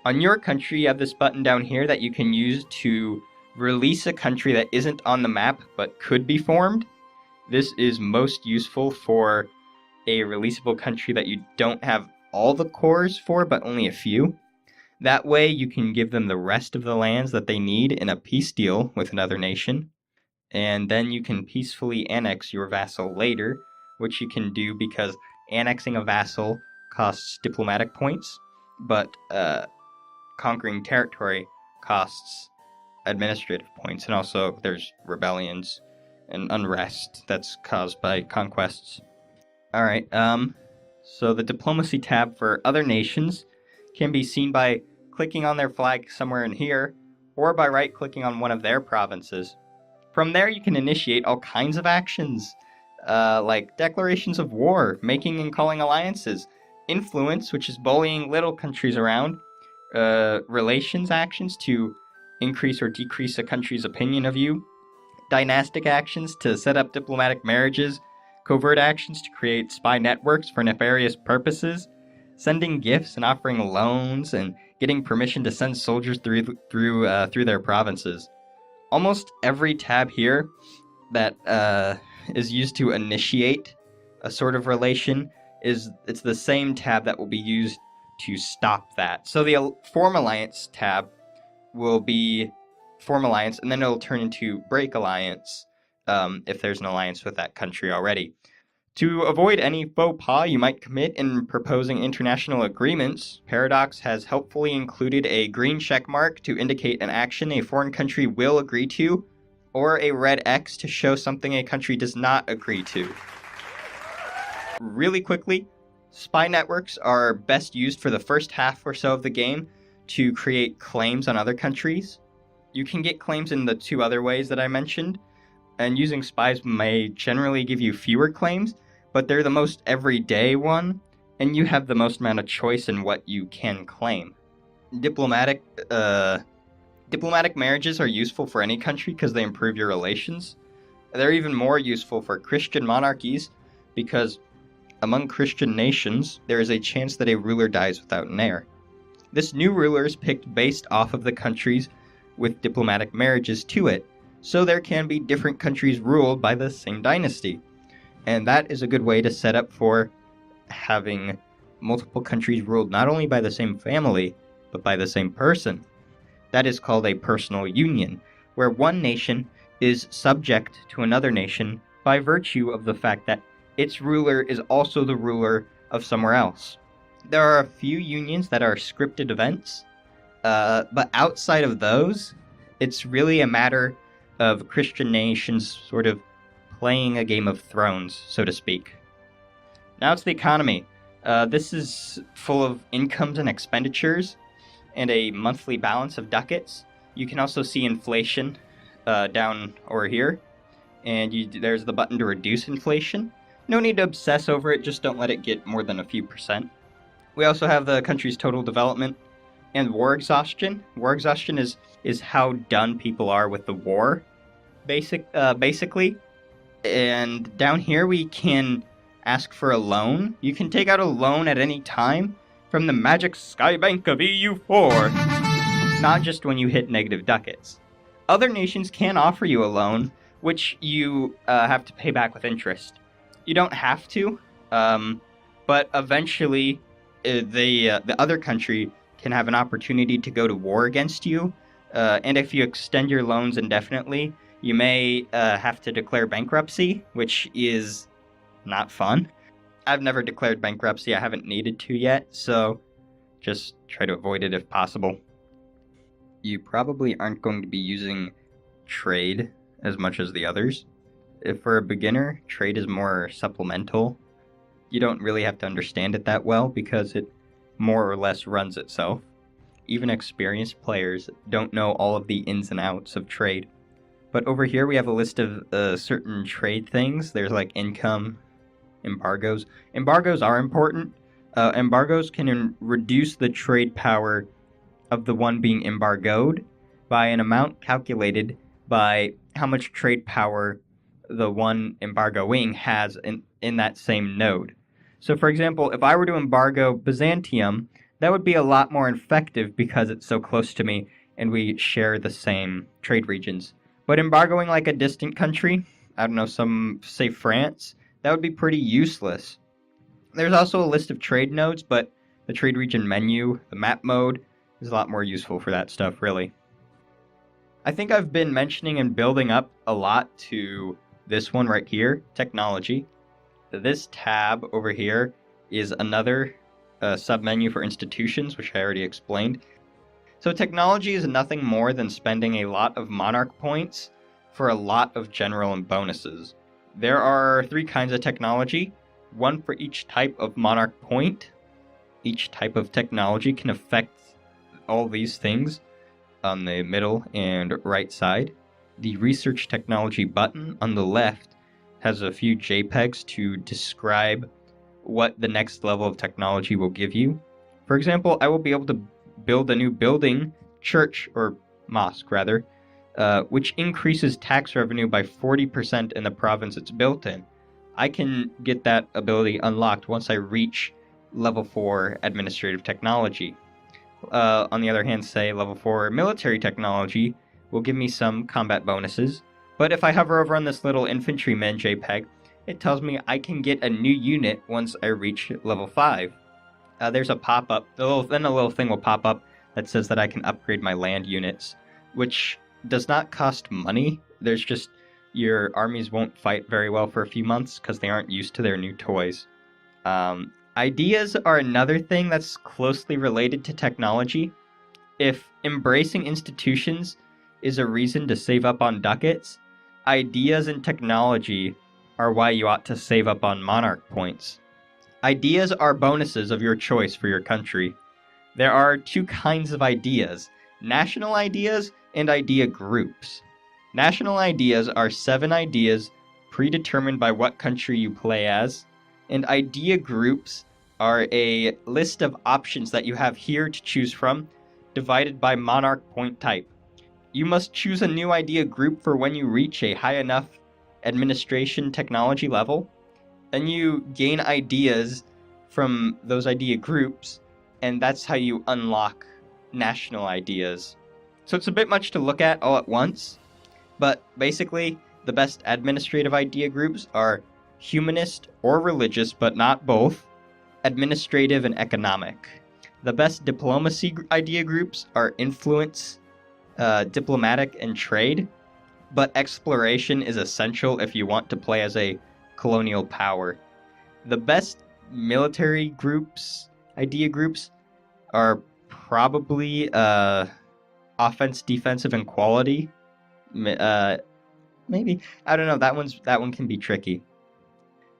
On your country, you have this button down here that you can use to release a country that isn't on the map but could be formed. This is most useful for a releasable country that you don't have all the cores for, but only a few. That way, you can give them the rest of the lands that they need in a peace deal with another nation. And then you can peacefully annex your vassal later, which you can do because annexing a vassal costs diplomatic points, but conquering territory costs administrative points, and also there's rebellions and unrest that's caused by conquests. Alright, so the diplomacy tab for other nations can be seen by clicking on their flag somewhere in here, or by right-clicking on one of their provinces. From there, you can initiate all kinds of actions, like declarations of war, making and calling alliances, influence, which is bullying little countries around, relations actions to increase or decrease a country's opinion of you, dynastic actions to set up diplomatic marriages, covert actions to create spy networks for nefarious purposes, sending gifts and offering loans and getting permission to send soldiers through their provinces. Almost every tab here that is used to initiate a sort of relation it's the same tab that will be used to stop that. So the Form Alliance tab will be Form Alliance, and then it'll turn into Break Alliance if there's an alliance with that country already. To avoid any faux pas you might commit in proposing international agreements, Paradox has helpfully included a green check mark to indicate an action a foreign country will agree to, or a red X to show something a country does not agree to. Really quickly, spy networks are best used for the first half or so of the game to create claims on other countries. You can get claims in the two other ways that I mentioned, and using spies may generally give you fewer claims, but they're the most everyday one, and you have the most amount of choice in what you can claim. Diplomatic marriages are useful for any country because they improve your relations. They're even more useful for Christian monarchies because among Christian nations, there is a chance that a ruler dies without an heir. This new ruler is picked based off of the countries with diplomatic marriages to it, so there can be different countries ruled by the same dynasty. And that is a good way to set up for having multiple countries ruled not only by the same family, but by the same person. That is called a personal union, where one nation is subject to another nation by virtue of the fact that its ruler is also the ruler of somewhere else. There are a few unions that are scripted events, but outside of those, it's really a matter of Christian nations sort of playing a Game of Thrones, so to speak. Now it's the economy. This is full of incomes and expenditures, and a monthly balance of ducats. You can also see inflation down over here, and there's the button to reduce inflation. No need to obsess over it, just don't let it get more than a few percent. We also have the country's total development and war exhaustion. War exhaustion is how done people are with the war, basically. And down here we can ask for a loan. You can take out a loan at any time from the Magic Sky Bank of EU4, not just when you hit negative ducats. Other nations can offer you a loan, which you have to pay back with interest. You don't have to, but eventually the other country can have an opportunity to go to war against you, and if you extend your loans indefinitely, you may have to declare bankruptcy, which is not fun. I've never declared bankruptcy, I haven't needed to yet, so just try to avoid it if possible. You probably aren't going to be using trade as much as the others. If for a beginner, trade is more supplemental. You don't really have to understand it that well because it more or less runs itself. Even experienced players don't know all of the ins and outs of trade. But over here we have a list of certain trade things. There's like income, embargoes. Embargoes are important. Embargoes can reduce the trade power of the one being embargoed by an amount calculated by how much trade power the one embargoing has in that same node. So for example, if I were to embargo Byzantium, that would be a lot more effective because it's so close to me and we share the same trade regions. But embargoing like a distant country, I don't know, say France, that would be pretty useless. There's also a list of trade nodes, but the trade region menu, the map mode, is a lot more useful for that stuff, really. I think I've been mentioning and building up a lot to this one right here, technology. This tab over here is another submenu for institutions, which I already explained. So technology is nothing more than spending a lot of monarch points for a lot of general and bonuses. There are 3 kinds of technology, one for each type of monarch point. Each type of technology can affect all these things on the middle and right side. The research technology button on the left has a few JPEGs to describe what the next level of technology will give you. For example, I will be able to build a new building, church, or mosque rather, which increases tax revenue by 40% in the province it's built in. I can get that ability unlocked once I reach level 4 administrative technology. On the other hand, say level 4 military technology will give me some combat bonuses. But if I hover over on this little infantryman JPEG, it tells me I can get a new unit once I reach level 5. There's a pop-up, then a little thing will pop up that says that I can upgrade my land units, which does not cost money. There's just, your armies won't fight very well for a few months because they aren't used to their new toys. Ideas are another thing that's closely related to technology. If embracing institutions is a reason to save up on ducats, ideas and technology are why you ought to save up on monarch points. Ideas are bonuses of your choice for your country. There are two kinds of ideas: national ideas and idea groups. National ideas are 7 ideas predetermined by what country you play as, and idea groups are a list of options that you have here to choose from, divided by monarch point type. You must choose a new idea group for when you reach a high enough administration technology level, and you gain ideas from those idea groups, and that's how you unlock national ideas. So it's a bit much to look at all at once, but basically the best administrative idea groups are humanist or religious, but not both, administrative and economic. The best diplomacy idea groups are influence, diplomatic, and trade, but exploration is essential if you want to play as a colonial power. The best military groups, idea groups, are probably offense, defensive, and quality. Maybe, I don't know. That one can be tricky.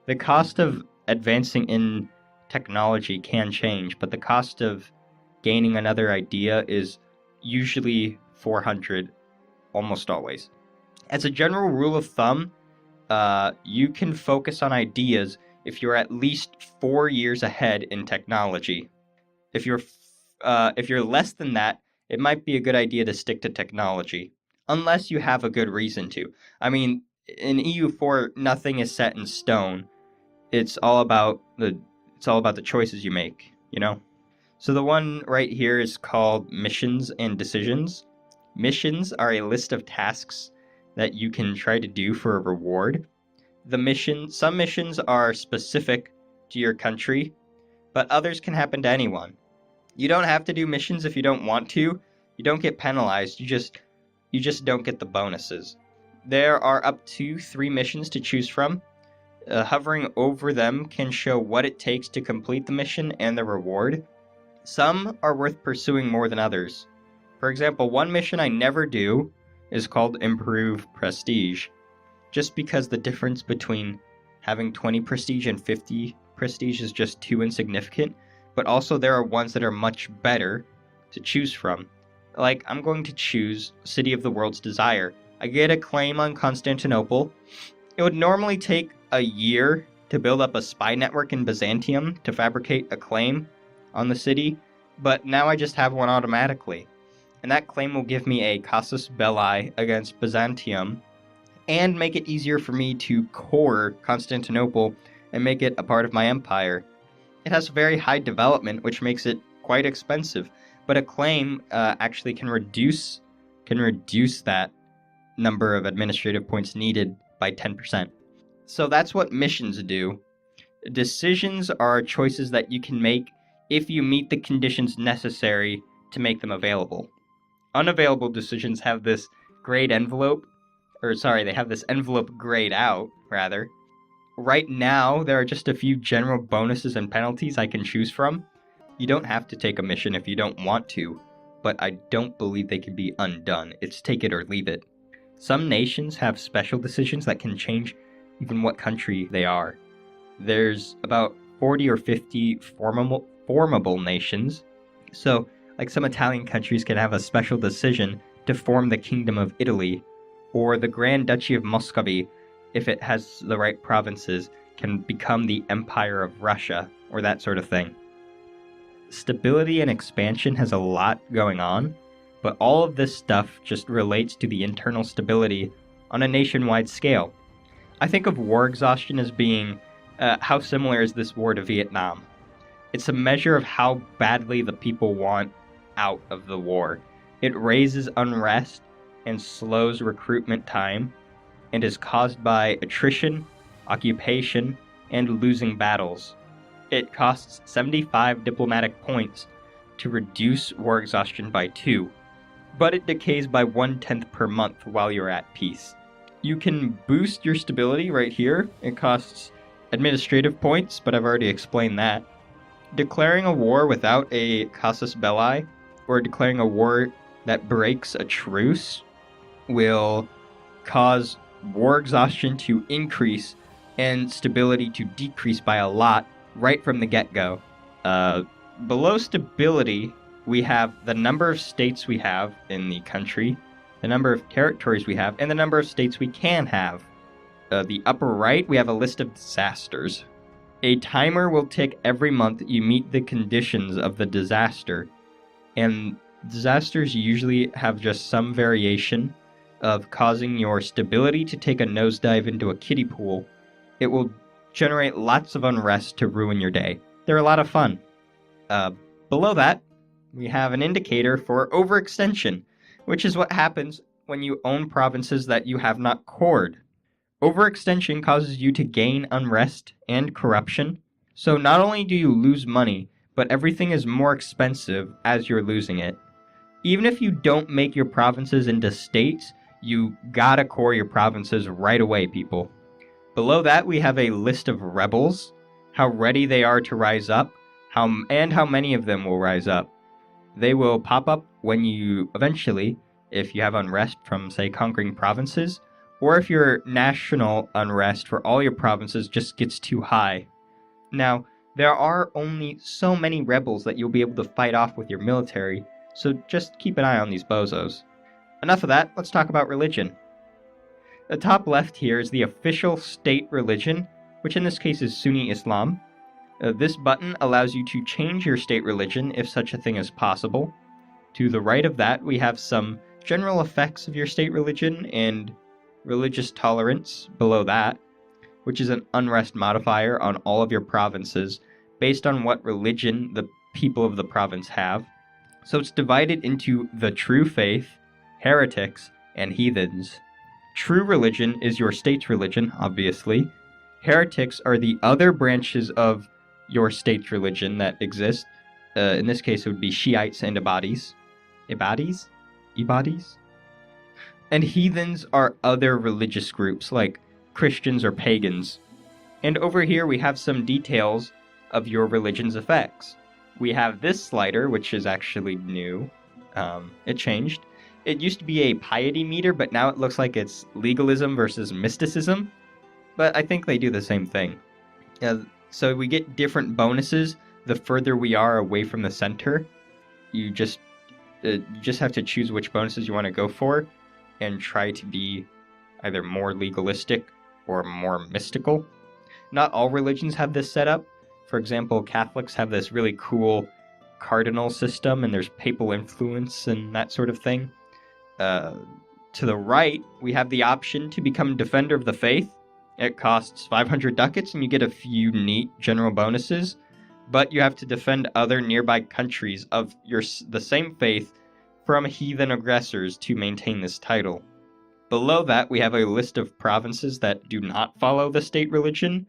The cost of advancing in technology can change, but the cost of gaining another idea is usually 400, almost always. As a general rule of thumb, you can focus on ideas if you're at least 4 years ahead in technology. If you're less than that, it might be a good idea to stick to technology, unless you have a good reason to. I mean, in EU4, nothing is set in stone. It's all about the choices you make, you know? So the one right here is called missions and decisions. Missions are a list of tasks that you can try to do for a reward. Some missions are specific to your country, but others can happen to anyone. You don't have to do missions if you don't want to. You don't get penalized. You just don't get the bonuses. There are up to 3 missions to choose from. Hovering over them can show what it takes to complete the mission and the reward. Some are worth pursuing more than others. For example, one mission I never do is called Improve Prestige, just because the difference between having 20 prestige and 50 prestige is just too insignificant, but also there are ones that are much better to choose from. Like, I'm going to choose City of the World's Desire. I get a claim on Constantinople. It would normally take a year to build up a spy network in Byzantium to fabricate a claim on the city, but now I just have one automatically. And that claim will give me a casus belli against Byzantium and make it easier for me to core Constantinople and make it a part of my empire. It has very high development, which makes it quite expensive, but a claim actually can reduce that number of administrative points needed by 10%. So that's what missions do. Decisions are choices that you can make if you meet the conditions necessary to make them available. Unavailable decisions have this envelope grayed out, rather. Right now, there are just a few general bonuses and penalties I can choose from. You don't have to take a mission if you don't want to, but I don't believe they can be undone. It's take it or leave it. Some nations have special decisions that can change even what country they are. There's about 40 or 50 formable nations. So, like, some Italian countries can have a special decision to form the Kingdom of Italy, or the Grand Duchy of Muscovy, if it has the right provinces, can become the Empire of Russia, or that sort of thing. Stability and expansion has a lot going on, but all of this stuff just relates to the internal stability on a nationwide scale. I think of war exhaustion as being, how similar is this war to Vietnam? It's a measure of how badly the people want out of the war. It raises unrest and slows recruitment time, and is caused by attrition, occupation, and losing battles. It costs 75 diplomatic points to reduce war exhaustion by 2, but it decays by 1/10 per month while you're at peace. You can boost your stability right here. It costs administrative points, but I've already explained that. Declaring a war without a casus belli, or declaring a war that breaks a truce, will cause war exhaustion to increase and stability to decrease by a lot right from the get-go. Below stability, we have the number of states we have in the country, the number of territories we have, and the number of states we can have. The upper right, we have a list of disasters. A timer will tick every month you meet the conditions of the disaster, and disasters usually have just some variation of causing your stability to take a nosedive into a kiddie pool. It will generate lots of unrest to ruin your day. They're a lot of fun. Below that, we have an indicator for overextension, which is what happens when you own provinces that you have not cored. Overextension causes you to gain unrest and corruption, so not only do you lose money, but everything is more expensive as you're losing it. Even if you don't make your provinces into states, you gotta core your provinces right away, people. Below that, we have a list of rebels, how ready they are to rise up, how many of them will rise up. They will pop up when you eventually, if you have unrest from, say, conquering provinces, or if your national unrest for all your provinces just gets too high. Now, there are only so many rebels that you'll be able to fight off with your military, so just keep an eye on these bozos. Enough of that, let's talk about religion. The top left here is the official state religion, which in this case is Sunni Islam. This button allows you to change your state religion if such a thing is possible. To the right of that, we have some general effects of your state religion and religious tolerance below that, which is an unrest modifier on all of your provinces based on what religion the people of the province have. So it's divided into the true faith, heretics, and heathens. True religion is your state's religion, obviously. Heretics are the other branches of your state's religion that exist. In this case, it would be Shiites and Ibadis. Ibadis? Ibadis? And heathens are other religious groups, like Christians or pagans. And over here we have some details of your religion's effects. We have this slider, which is actually new. It changed. It used to be a piety meter, but now it looks like it's legalism versus mysticism. But I think they do the same thing. So we get different bonuses the further we are away from the center. You just have to choose which bonuses you want to go for and try to be either more legalistic or more mystical. Not all religions have this set up. For example, Catholics have this really cool cardinal system, and there's papal influence and that sort of thing. To the right, we have the option to become Defender of the Faith. It costs 500 ducats, and you get a few neat general bonuses, but you have to defend other nearby countries of the same faith from heathen aggressors to maintain this title. Below that, we have a list of provinces that do not follow the state religion,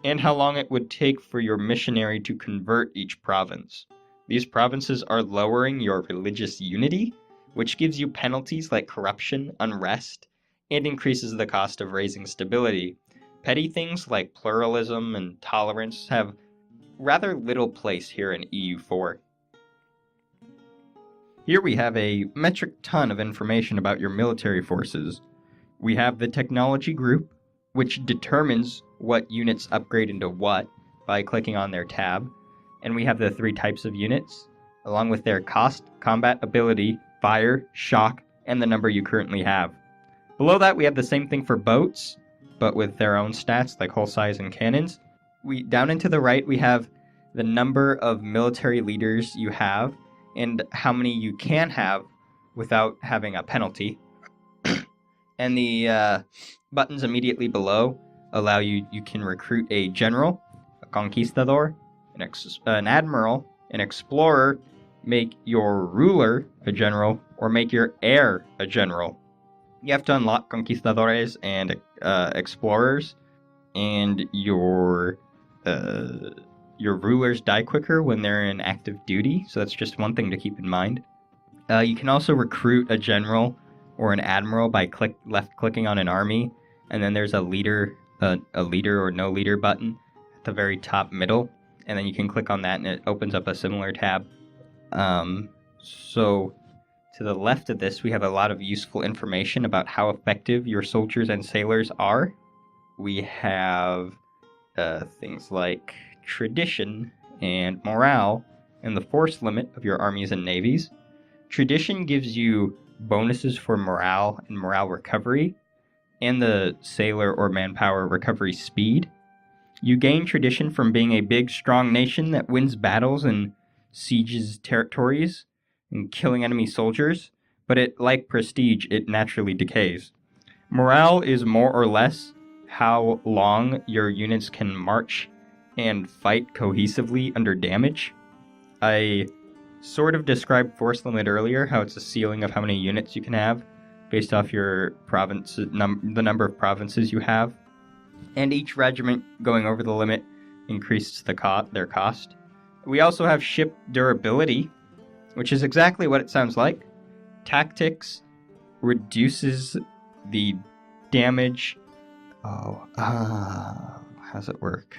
and how long it would take for your missionary to convert each province. These provinces are lowering your religious unity, which gives you penalties like corruption, unrest, and increases the cost of raising stability. Petty things like pluralism and tolerance have rather little place here in EU4. Here we have a metric ton of information about your military forces. We have the technology group, which determines what units upgrade into what by clicking on their tab. And we have the 3 types of units, along with their cost, combat ability, fire, shock, and the number you currently have. Below that, we have the same thing for boats, but with their own stats like hull size and cannons. Down and to the right, we have the number of military leaders you have and how many you can have without having a penalty. And the buttons immediately below allow you can recruit a general, a conquistador, an admiral, an explorer, make your ruler a general, or make your heir a general. You have to unlock conquistadores and explorers, and your rulers die quicker when they're in active duty, so that's just one thing to keep in mind. You can also recruit a general or an admiral by left-clicking on an army, and then there's a leader or no leader button at the very top middle, and then you can click on that and it opens up a similar tab. So to the left of this, we have a lot of useful information about how effective your soldiers and sailors are. We have things like tradition and morale and the force limit of your armies and navies. Tradition gives you bonuses for morale and morale recovery, and the sailor or manpower recovery speed. You gain tradition from being a big, strong nation that wins battles and sieges territories and killing enemy soldiers, but like prestige, it naturally decays. Morale is more or less how long your units can march and fight cohesively under damage. I sort of described force limit earlier, how it's a ceiling of how many units you can have based off your province, the number of provinces you have. And each regiment going over the limit increases their cost. We also have ship durability, which is exactly what it sounds like. Tactics reduces the damage. How's it work?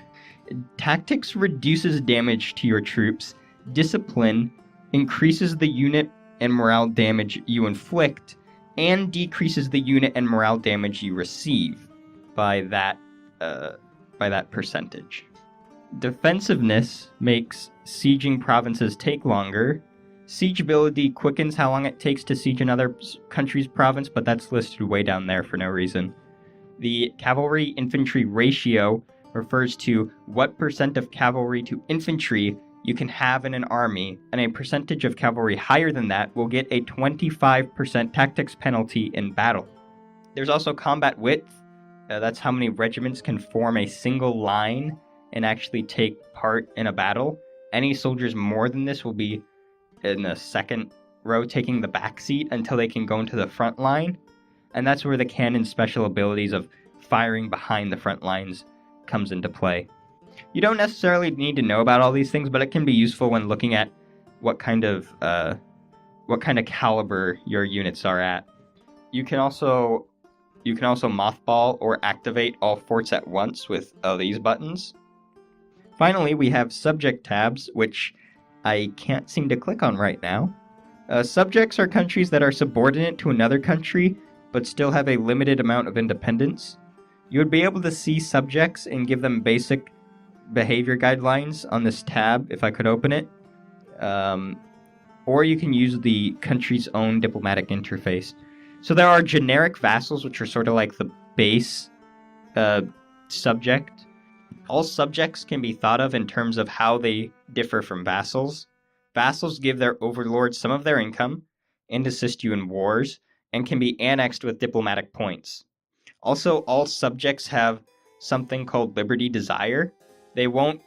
Tactics reduces damage to your troops. Discipline increases the unit and morale damage you inflict, and decreases the unit and morale damage you receive by that percentage. Defensiveness makes sieging provinces take longer. Siegeability quickens how long it takes to siege another country's province, but that's listed way down there for no reason. The cavalry-infantry ratio refers to what percent of cavalry to infantry you can have in an army, and a percentage of cavalry higher than that will get a 25% tactics penalty in battle. There's also combat width. That's how many regiments can form a single line and actually take part in a battle. Any soldiers more than this will be in the second row taking the back seat until they can go into the front line. And that's where the cannon's special abilities of firing behind the front lines comes into play. You don't necessarily need to know about all these things, but it can be useful when looking at what kind of caliber your units are at. You can also mothball or activate all forts at once with these buttons. Finally, we have subject tabs, which I can't seem to click on right now. Subjects are countries that are subordinate to another country, but still have a limited amount of independence. You would be able to see subjects and give them basic behavior guidelines on this tab if I could open it. Or you can use the country's own diplomatic interface. So there are generic vassals, which are sort of like the base subject. All subjects can be thought of in terms of how they differ from vassals. Vassals give their overlords some of their income and assist you in wars, and can be annexed with diplomatic points. Also, all subjects have something called liberty desire. They won't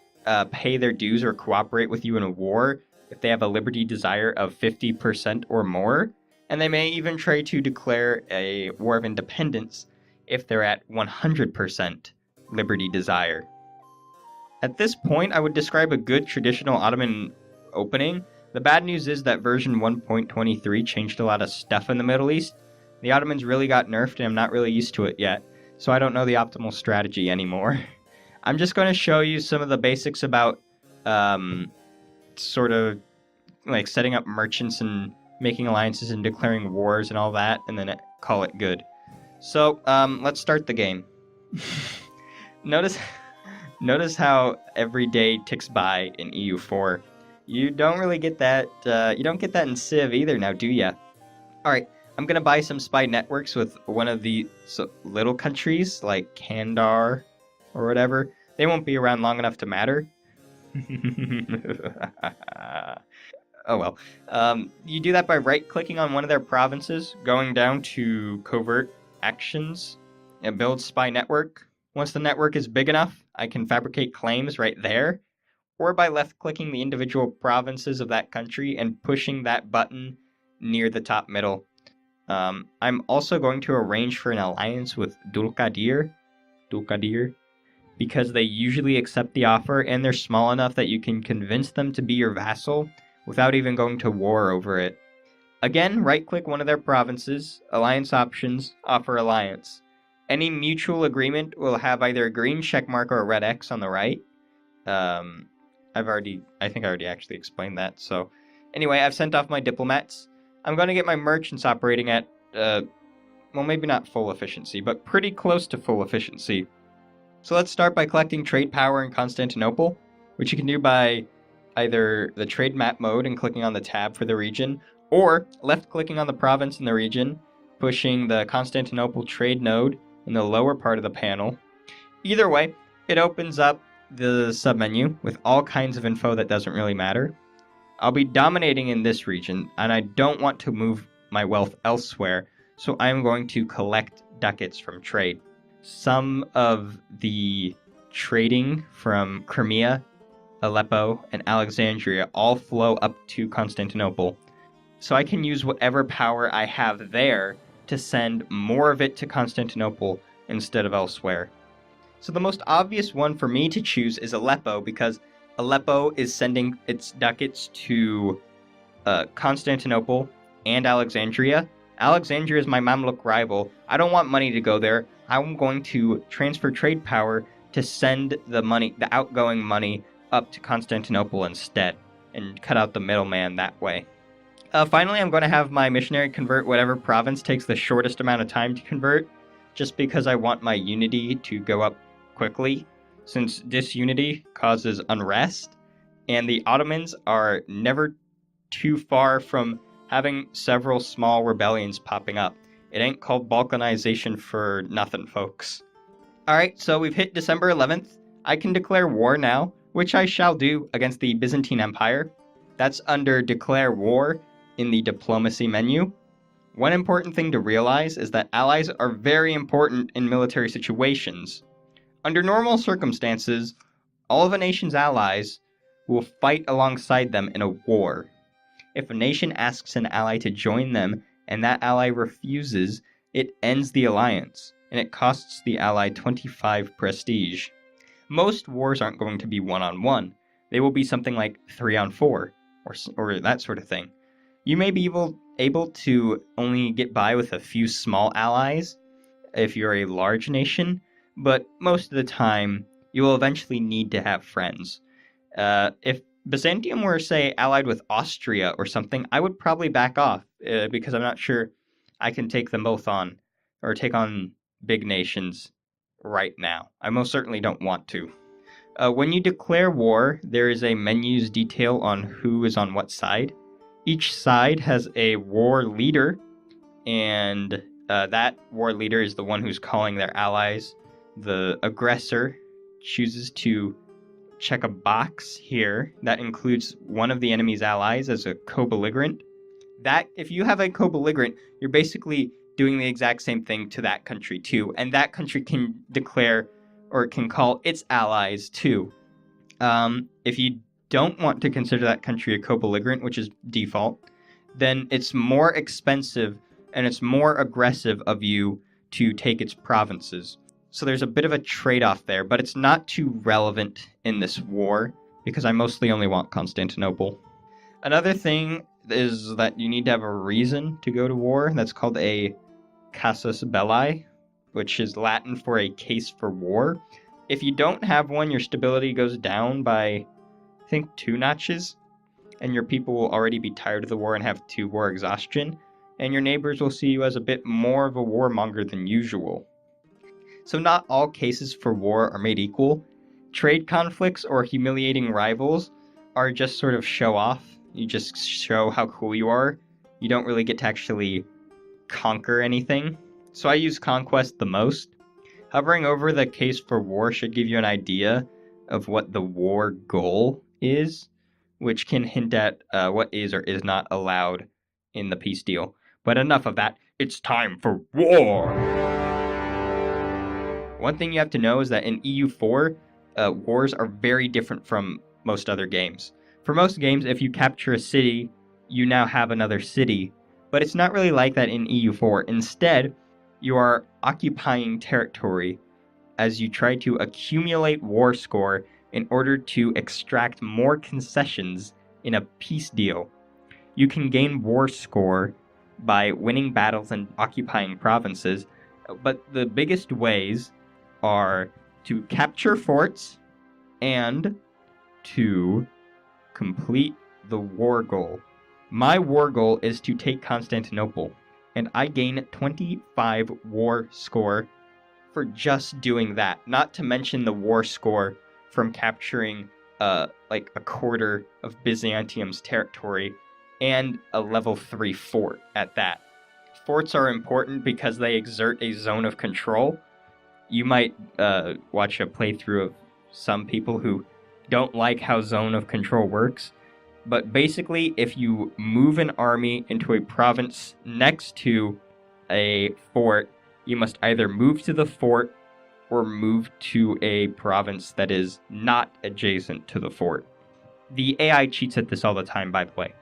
pay their dues or cooperate with you in a war if they have a liberty desire of 50% or more, and they may even try to declare a war of independence if they're at 100% liberty desire. At this point, I would describe a good traditional Ottoman opening. The bad news is that version 1.23 changed a lot of stuff in the Middle East. The Ottomans really got nerfed, and I'm not really used to it yet, so I don't know the optimal strategy anymore. I'm just going to show you some of the basics about sort of like setting up merchants and making alliances and declaring wars and all that, and then call it good. So let's start the game. Notice how every day ticks by in EU4. You don't really get that. You don't get that in Civ either, now, do ya? All right, I'm gonna buy some spy networks with one of the little countries like Kandar or whatever. They won't be around long enough to matter. Oh well. You do that by right-clicking on one of their provinces, going down to Covert Actions, and build spy network. Once the network is big enough, I can fabricate claims right there, or by left-clicking the individual provinces of that country and pushing that button near the top middle. I'm also going to arrange for an alliance with Dulkadir, because they usually accept the offer and they're small enough that you can convince them to be your vassal without even going to war over it. Again, right-click one of their provinces, alliance options, offer alliance. Any mutual agreement will have either a green checkmark or a red X on the right. I think I already actually explained that. So anyway, I've sent off my diplomats. I'm going to get my merchants operating at, well, maybe not full efficiency, but pretty close to full efficiency. So let's start by collecting trade power in Constantinople, which you can do by either the trade map mode and clicking on the tab for the region, or left-clicking on the province in the region, pushing the Constantinople trade node in the lower part of the panel. Either way, it opens up the submenu with all kinds of info that doesn't really matter. I'll be dominating in this region, and I don't want to move my wealth elsewhere, so I'm going to collect ducats from trade. Some of the trading from Crimea, Aleppo, and Alexandria all flow up to Constantinople, so I can use whatever power I have there to send more of it to Constantinople instead of elsewhere. So the most obvious one for me to choose is Aleppo, because Aleppo is sending its ducats to Constantinople and Alexandria. Alexandria is my Mamluk rival. I don't want money to go there. I'm going to transfer trade power to send the outgoing money, up to Constantinople instead, and cut out the middleman that way. Finally, I'm going to have my missionary convert whatever province takes the shortest amount of time to convert, just because I want my unity to go up quickly, since disunity causes unrest, and the Ottomans are never too far from having several small rebellions popping up. It ain't called balkanization for nothing, folks. Alright, so we've hit December 11th. I can declare war now, which I shall do against the Byzantine Empire. That's under Declare War in the Diplomacy menu. One important thing to realize is that allies are very important in military situations. Under normal circumstances, all of a nation's allies will fight alongside them in a war. If a nation asks an ally to join them and that ally refuses, it ends the alliance, and it costs the ally 25 prestige. Most wars aren't going to be one-on-one. They will be something like 3-on-4, or that sort of thing. You may be able to only get by with a few small allies if you're a large nation, but most of the time, you will eventually need to have friends. If Byzantium were, say, allied with Austria or something, I would probably back off, because I'm not sure I can take them both on, or take on big nations right now. I most certainly don't want to. When you declare war, there is a menu's detail on who is on what side. Each side has a war leader, and that war leader is the one who's calling their allies. The aggressor chooses to check a box here that includes one of the enemy's allies as a co-belligerent. That, if you have a co-belligerent, you're basically doing the exact same thing to that country too, and that country can declare or can call its allies too. If you don't want to consider that country a co-belligerent, which is default, then it's more expensive and it's more aggressive of you to take its provinces. So there's a bit of a trade-off there, but it's not too relevant in this war because I mostly only want Constantinople. Another thing is that you need to have a reason to go to war. That's called a casus belli, which is Latin for a case for war. If you don't have one, your stability goes down by, I think, 2 notches, and your people will already be tired of the war and have 2 war exhaustion, and your neighbors will see you as a bit more of a warmonger than usual. So not all cases for war are made equal. Trade conflicts or humiliating rivals are just sort of show off. You just show how cool you are. You don't really get to actually conquer anything. So I use conquest the most. Hovering over the case for war should give you an idea of what the war goal is, which can hint at what is or is not allowed in the peace deal. But enough of that. It's time for war! One thing you have to know is that in EU4, wars are very different from most other games. For most games, if you capture a city, you now have another city. But it's not really like that in EU4. Instead, you are occupying territory as you try to accumulate war score in order to extract more concessions in a peace deal. You can gain war score by winning battles and occupying provinces, but the biggest ways are to capture forts and to complete the war goal. My war goal is to take Constantinople, and I gain 25 war score for just doing that, not to mention the war score from capturing like a quarter of Byzantium's territory and a level 3 fort at that. Forts are important because they exert a zone of control. You might watch a playthrough of some people who don't like how zone of control works, but basically if you move an army into a province next to a fort, you must either move to the fort or move to a province that is not adjacent to the fort. The AI cheats at this all the time, by the way.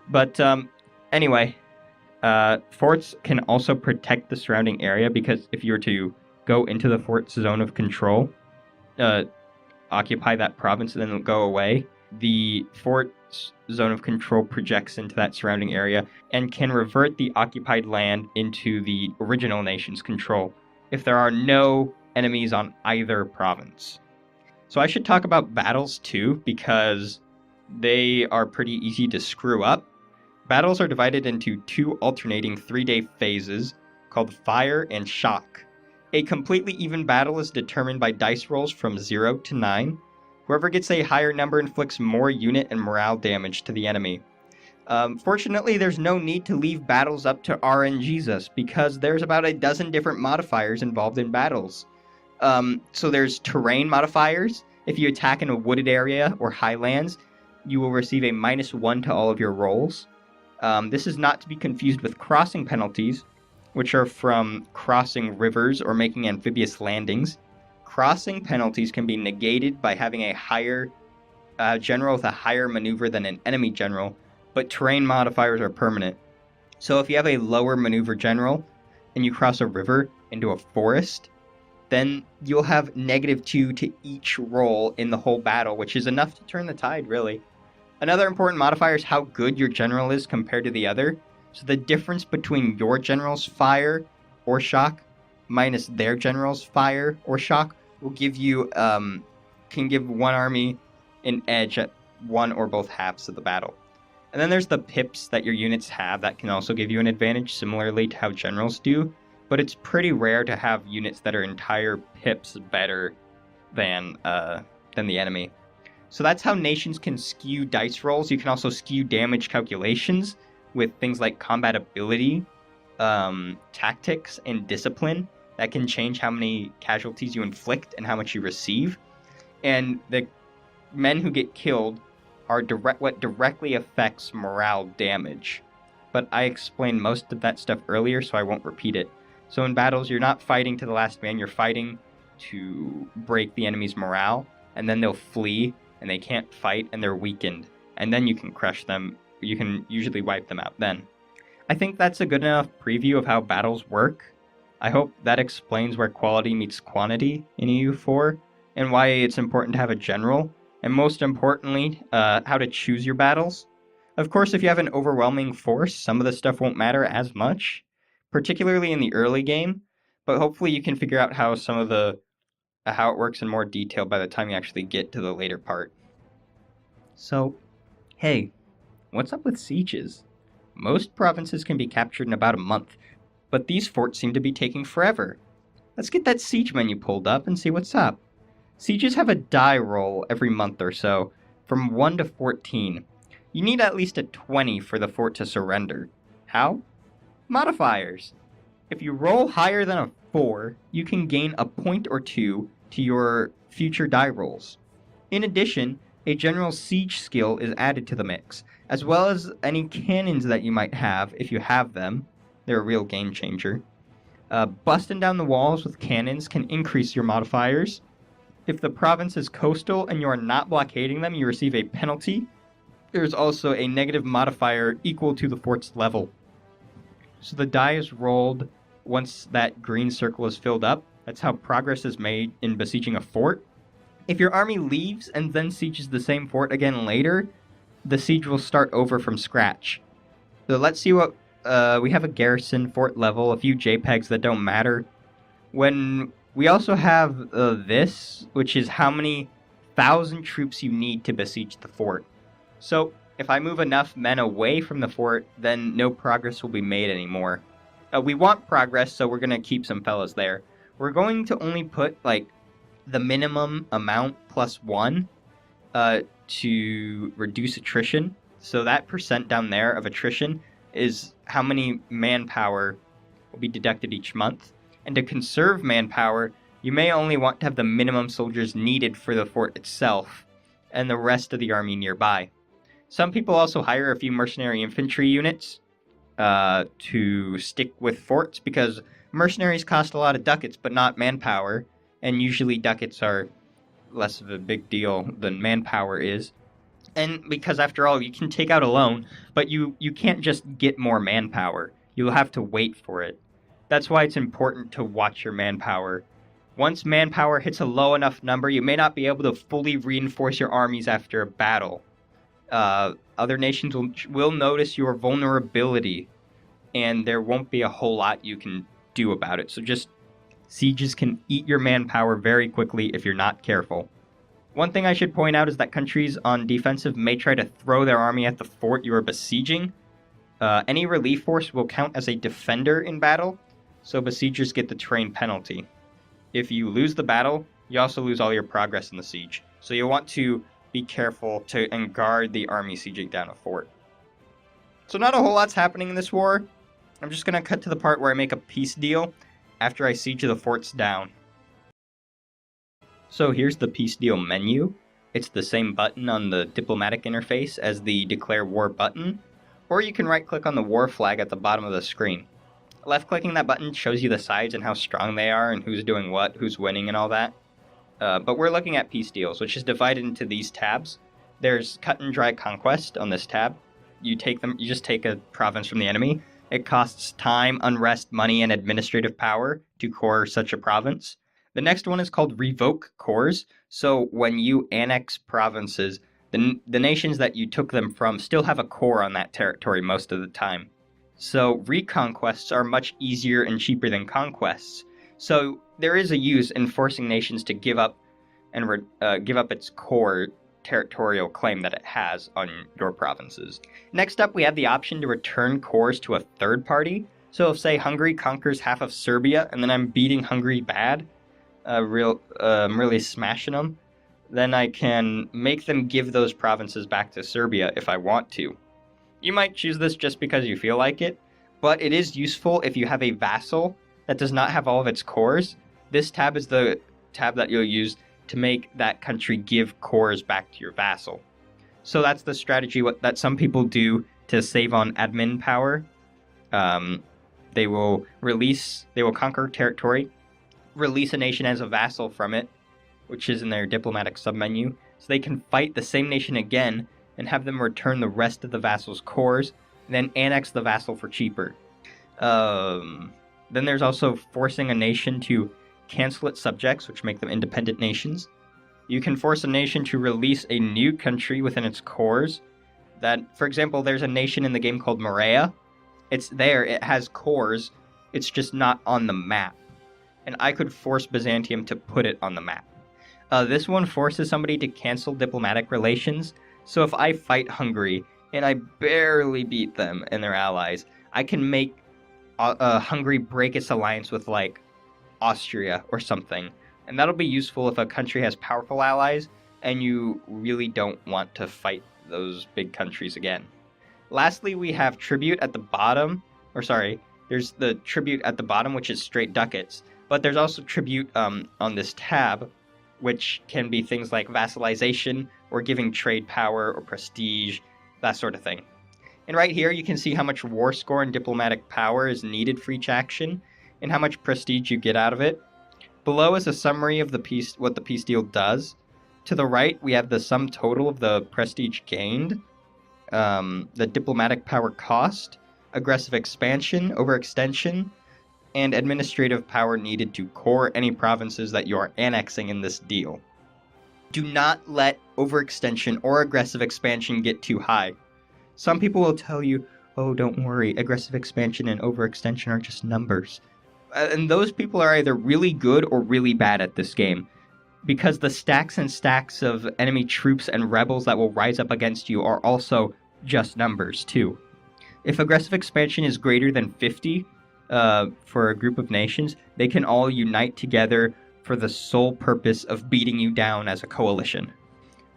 But anyway, forts can also protect the surrounding area, because if you were to go into the fort's zone of control, occupy that province and then go away, the fort's zone of control projects into that surrounding area and can revert the occupied land into the original nation's control if there are no enemies on either province. So I should talk about battles too, because they are pretty easy to screw up. Battles are divided into 2 alternating 3-day phases called Fire and Shock. A completely even battle is determined by dice rolls from 0 to 9. Whoever gets a higher number inflicts more unit and morale damage to the enemy. Fortunately, there's no need to leave battles up to RNGesus, because there's about a dozen different modifiers involved in battles. So there's terrain modifiers. If you attack in a wooded area or highlands, you will receive a -1 to all of your rolls. This is not to be confused with crossing penalties, which are from crossing rivers or making amphibious landings. Crossing penalties can be negated by having a higher general with a higher maneuver than an enemy general, but terrain modifiers are permanent. So if you have a lower maneuver general and you cross a river into a forest, then you'll have -2 to each roll in the whole battle, which is enough to turn the tide, really. Another important modifier is how good your general is compared to the other. So the difference between your general's fire or shock minus their general's fire or shock will give you, can give one army an edge at one or both halves of the battle. And then there's the pips that your units have that can also give you an advantage, similarly to how generals do. But it's pretty rare to have units that are entire pips better than the enemy. So that's how nations can skew dice rolls. You can also skew damage calculations with things like combat ability, tactics, and discipline that can change how many casualties you inflict and how much you receive. And the men who get killed are what directly affects morale damage. But I explained most of that stuff earlier, so I won't repeat it. So in battles, you're not fighting to the last man, you're fighting to break the enemy's morale, and then they'll flee, and they can't fight, and they're weakened. And then you can crush them. You can usually wipe them out then. I think that's a good enough preview of how battles work. I hope that explains where quality meets quantity in EU4, and why it's important to have a general, and most importantly, how to choose your battles. Of course, if you have an overwhelming force, some of the stuff won't matter as much, particularly in the early game, but hopefully you can figure out how how it works in more detail by the time you actually get to the later part. So, hey, what's up with sieges? Most provinces can be captured in about a month, but these forts seem to be taking forever. Let's get that siege menu pulled up and see what's up. Sieges have a die roll every month or so, from 1 to 14. You need at least a 20 for the fort to surrender. How? Modifiers. If you roll higher than a 4, you can gain a point or 2 to your future die rolls. In addition, a general siege skill is added to the mix, as well as any cannons that you might have if you have them. They're a real game changer. Busting down the walls with cannons can increase your modifiers. If the province is coastal and you are not blockading them, you receive a penalty. There's also a negative modifier equal to the fort's level. So the die is rolled once that green circle is filled up. That's how progress is made in besieging a fort. If your army leaves and then sieges the same fort again later, the siege will start over from scratch. So let's see what... we have a garrison, fort level, a few JPEGs that don't matter. When we also have this, which is how many thousand troops you need to besiege the fort. So if I move enough men away from the fort, then no progress will be made anymore. We want progress, so we're going to keep some fellas there. We're going to only put, like, the minimum amount +1 to reduce attrition. So that percent down there of attrition is how many manpower will be deducted each month. And to conserve manpower, you may only want to have the minimum soldiers needed for the fort itself and the rest of the army nearby. Some people also hire a few mercenary infantry units to stick with forts because mercenaries cost a lot of ducats but not manpower, and usually ducats are less of a big deal than manpower is. And because after all, you can take out a loan, but you can't just get more manpower. You'll have to wait for it. That's why it's important to watch your manpower. Once manpower hits a low enough number, you may not be able to fully reinforce your armies after a battle. Other nations will notice your vulnerability, and there won't be a whole lot you can do about it. So just sieges can eat your manpower very quickly if you're not careful. One thing I should point out is that countries on defensive may try to throw their army at the fort you are besieging. Any relief force will count as a defender in battle, so besiegers get the terrain penalty. If you lose the battle, you also lose all your progress in the siege. So you'll want to be careful and guard the army sieging down a fort. So not a whole lot's happening in this war. I'm just going to cut to the part where I make a peace deal after I siege the forts down. So here's the peace deal menu. It's the same button on the diplomatic interface as the declare war button, or you can right click on the war flag at the bottom of the screen. Left clicking that button shows you the sides and how strong they are and who's doing what, who's winning and all that. But we're looking at peace deals, which is divided into these tabs. There's cut and dry conquest on this tab. You just take a province from the enemy. It costs time, unrest, money, and administrative power to core such a province. The next one is called revoke cores. So when you annex provinces, the nations that you took them from still have a core on that territory most of the time. So reconquests are much easier and cheaper than conquests. So there is a use in forcing nations to give up its core territorial claim that it has on your provinces. Next up, we have the option to return cores to a third party. So if, say, Hungary conquers half of Serbia, and then I'm beating Hungary bad, really smashing them, then I can make them give those provinces back to Serbia if I want to. You might choose this just because you feel like it, but it is useful if you have a vassal that does not have all of its cores. This tab is the tab that you'll use to make that country give cores back to your vassal. So that's the strategy that some people do to save on admin power. They will conquer territory, release a nation as a vassal from it, which is in their diplomatic submenu, so they can fight the same nation again and have them return the rest of the vassal's cores, and then annex the vassal for cheaper. Then there's also forcing a nation to cancel its subjects, which make them independent nations. You can force a nation to release a new country within its cores. That, for example, there's a nation in the game called Morea. It's there, it has cores, it's just not on the map. And I could force Byzantium to put it on the map. This one forces somebody to cancel diplomatic relations. So if I fight Hungary and I barely beat them and their allies, I can make Hungary break its alliance with, like, Austria or something. And that'll be useful if a country has powerful allies and you really don't want to fight those big countries again. Lastly, we have tribute at the bottom. There's the tribute at the bottom, which is straight ducats. But there's also tribute on this tab, which can be things like vassalization or giving trade power or prestige, that sort of thing. And right here, you can see how much war score and diplomatic power is needed for each action and how much prestige you get out of it. Below is a summary of the piece, what the peace deal does. To the right, we have the sum total of the prestige gained, the diplomatic power cost, aggressive expansion, overextension, and administrative power needed to core any provinces that you are annexing in this deal. Do not let overextension or aggressive expansion get too high. Some people will tell you, oh, don't worry, aggressive expansion and overextension are just numbers. And those people are either really good or really bad at this game, because the stacks and stacks of enemy troops and rebels that will rise up against you are also just numbers, too. If aggressive expansion is greater than 50 for a group of nations, they can all unite together for the sole purpose of beating you down as a coalition.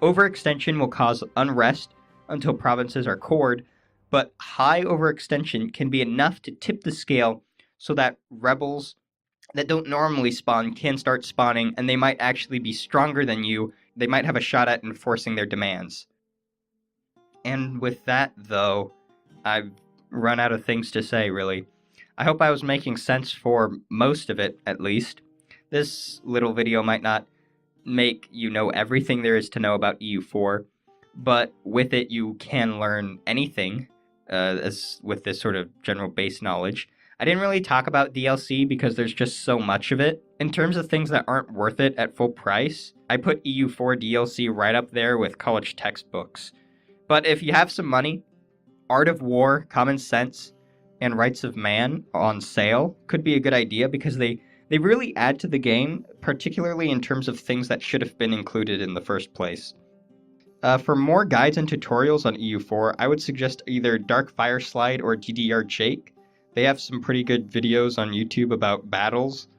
Overextension will cause unrest until provinces are cored, but high overextension can be enough to tip the scale so that rebels that don't normally spawn can start spawning, and they might actually be stronger than you. They might have a shot at enforcing their demands. And with that, though, I've run out of things to say, really. I hope I was making sense for most of it, at least. This little video might not make you know everything there is to know about EU4, but with it you can learn anything, as with this sort of general base knowledge. I didn't really talk about DLC because there's just so much of it. In terms of things that aren't worth it at full price, I put EU4 DLC right up there with college textbooks. But if you have some money, Art of War, Common Sense, and Rights of Man on sale could be a good idea because they really add to the game, particularly in terms of things that should have been included in the first place. For more guides and tutorials on EU4, I would suggest either Dark Fireslide or DDR Jake. They have some pretty good videos on YouTube about battles.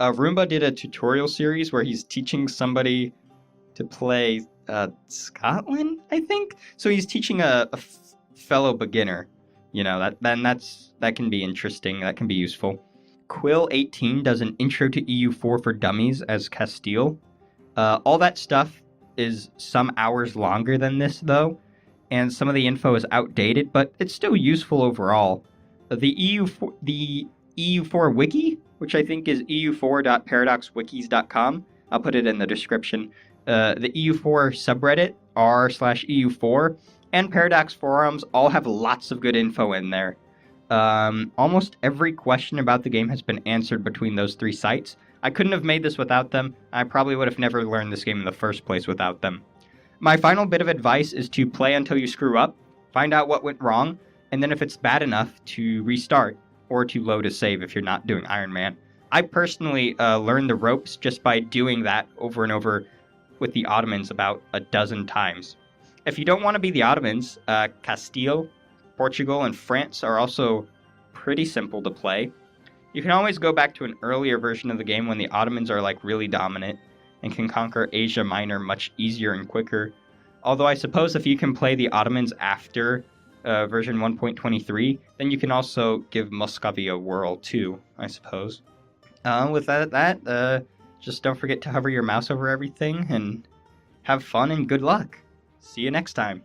Roomba did a tutorial series where he's teaching somebody to play Scotland, I think? So he's teaching a fellow beginner. You know, that can be interesting, that can be useful. Quill18 does an intro to EU4 for dummies as Castile. All that stuff is some hours longer than this, though, and some of the info is outdated, but it's still useful overall. The EU4 wiki, which I think is eu4.paradoxwikis.com, I'll put it in the description. The EU4 subreddit, r/EU4, and Paradox forums all have lots of good info in there. Almost every question about the game has been answered between those three sites. I couldn't have made this without them. I probably would have never learned this game in the first place without them. My final bit of advice is to play until you screw up, find out what went wrong, and then if it's bad enough, to restart, or to load a save if you're not doing Iron Man. I personally learned the ropes just by doing that over and over with the Ottomans about a dozen times. If you don't want to be the Ottomans, Castile, Portugal, and France are also pretty simple to play. You can always go back to an earlier version of the game when the Ottomans are like really dominant and can conquer Asia Minor much easier and quicker. Although I suppose if you can play the Ottomans after version 1.23, then you can also give Muscovy a whirl too, I suppose. With that, just don't forget to hover your mouse over everything and have fun and good luck. See you next time.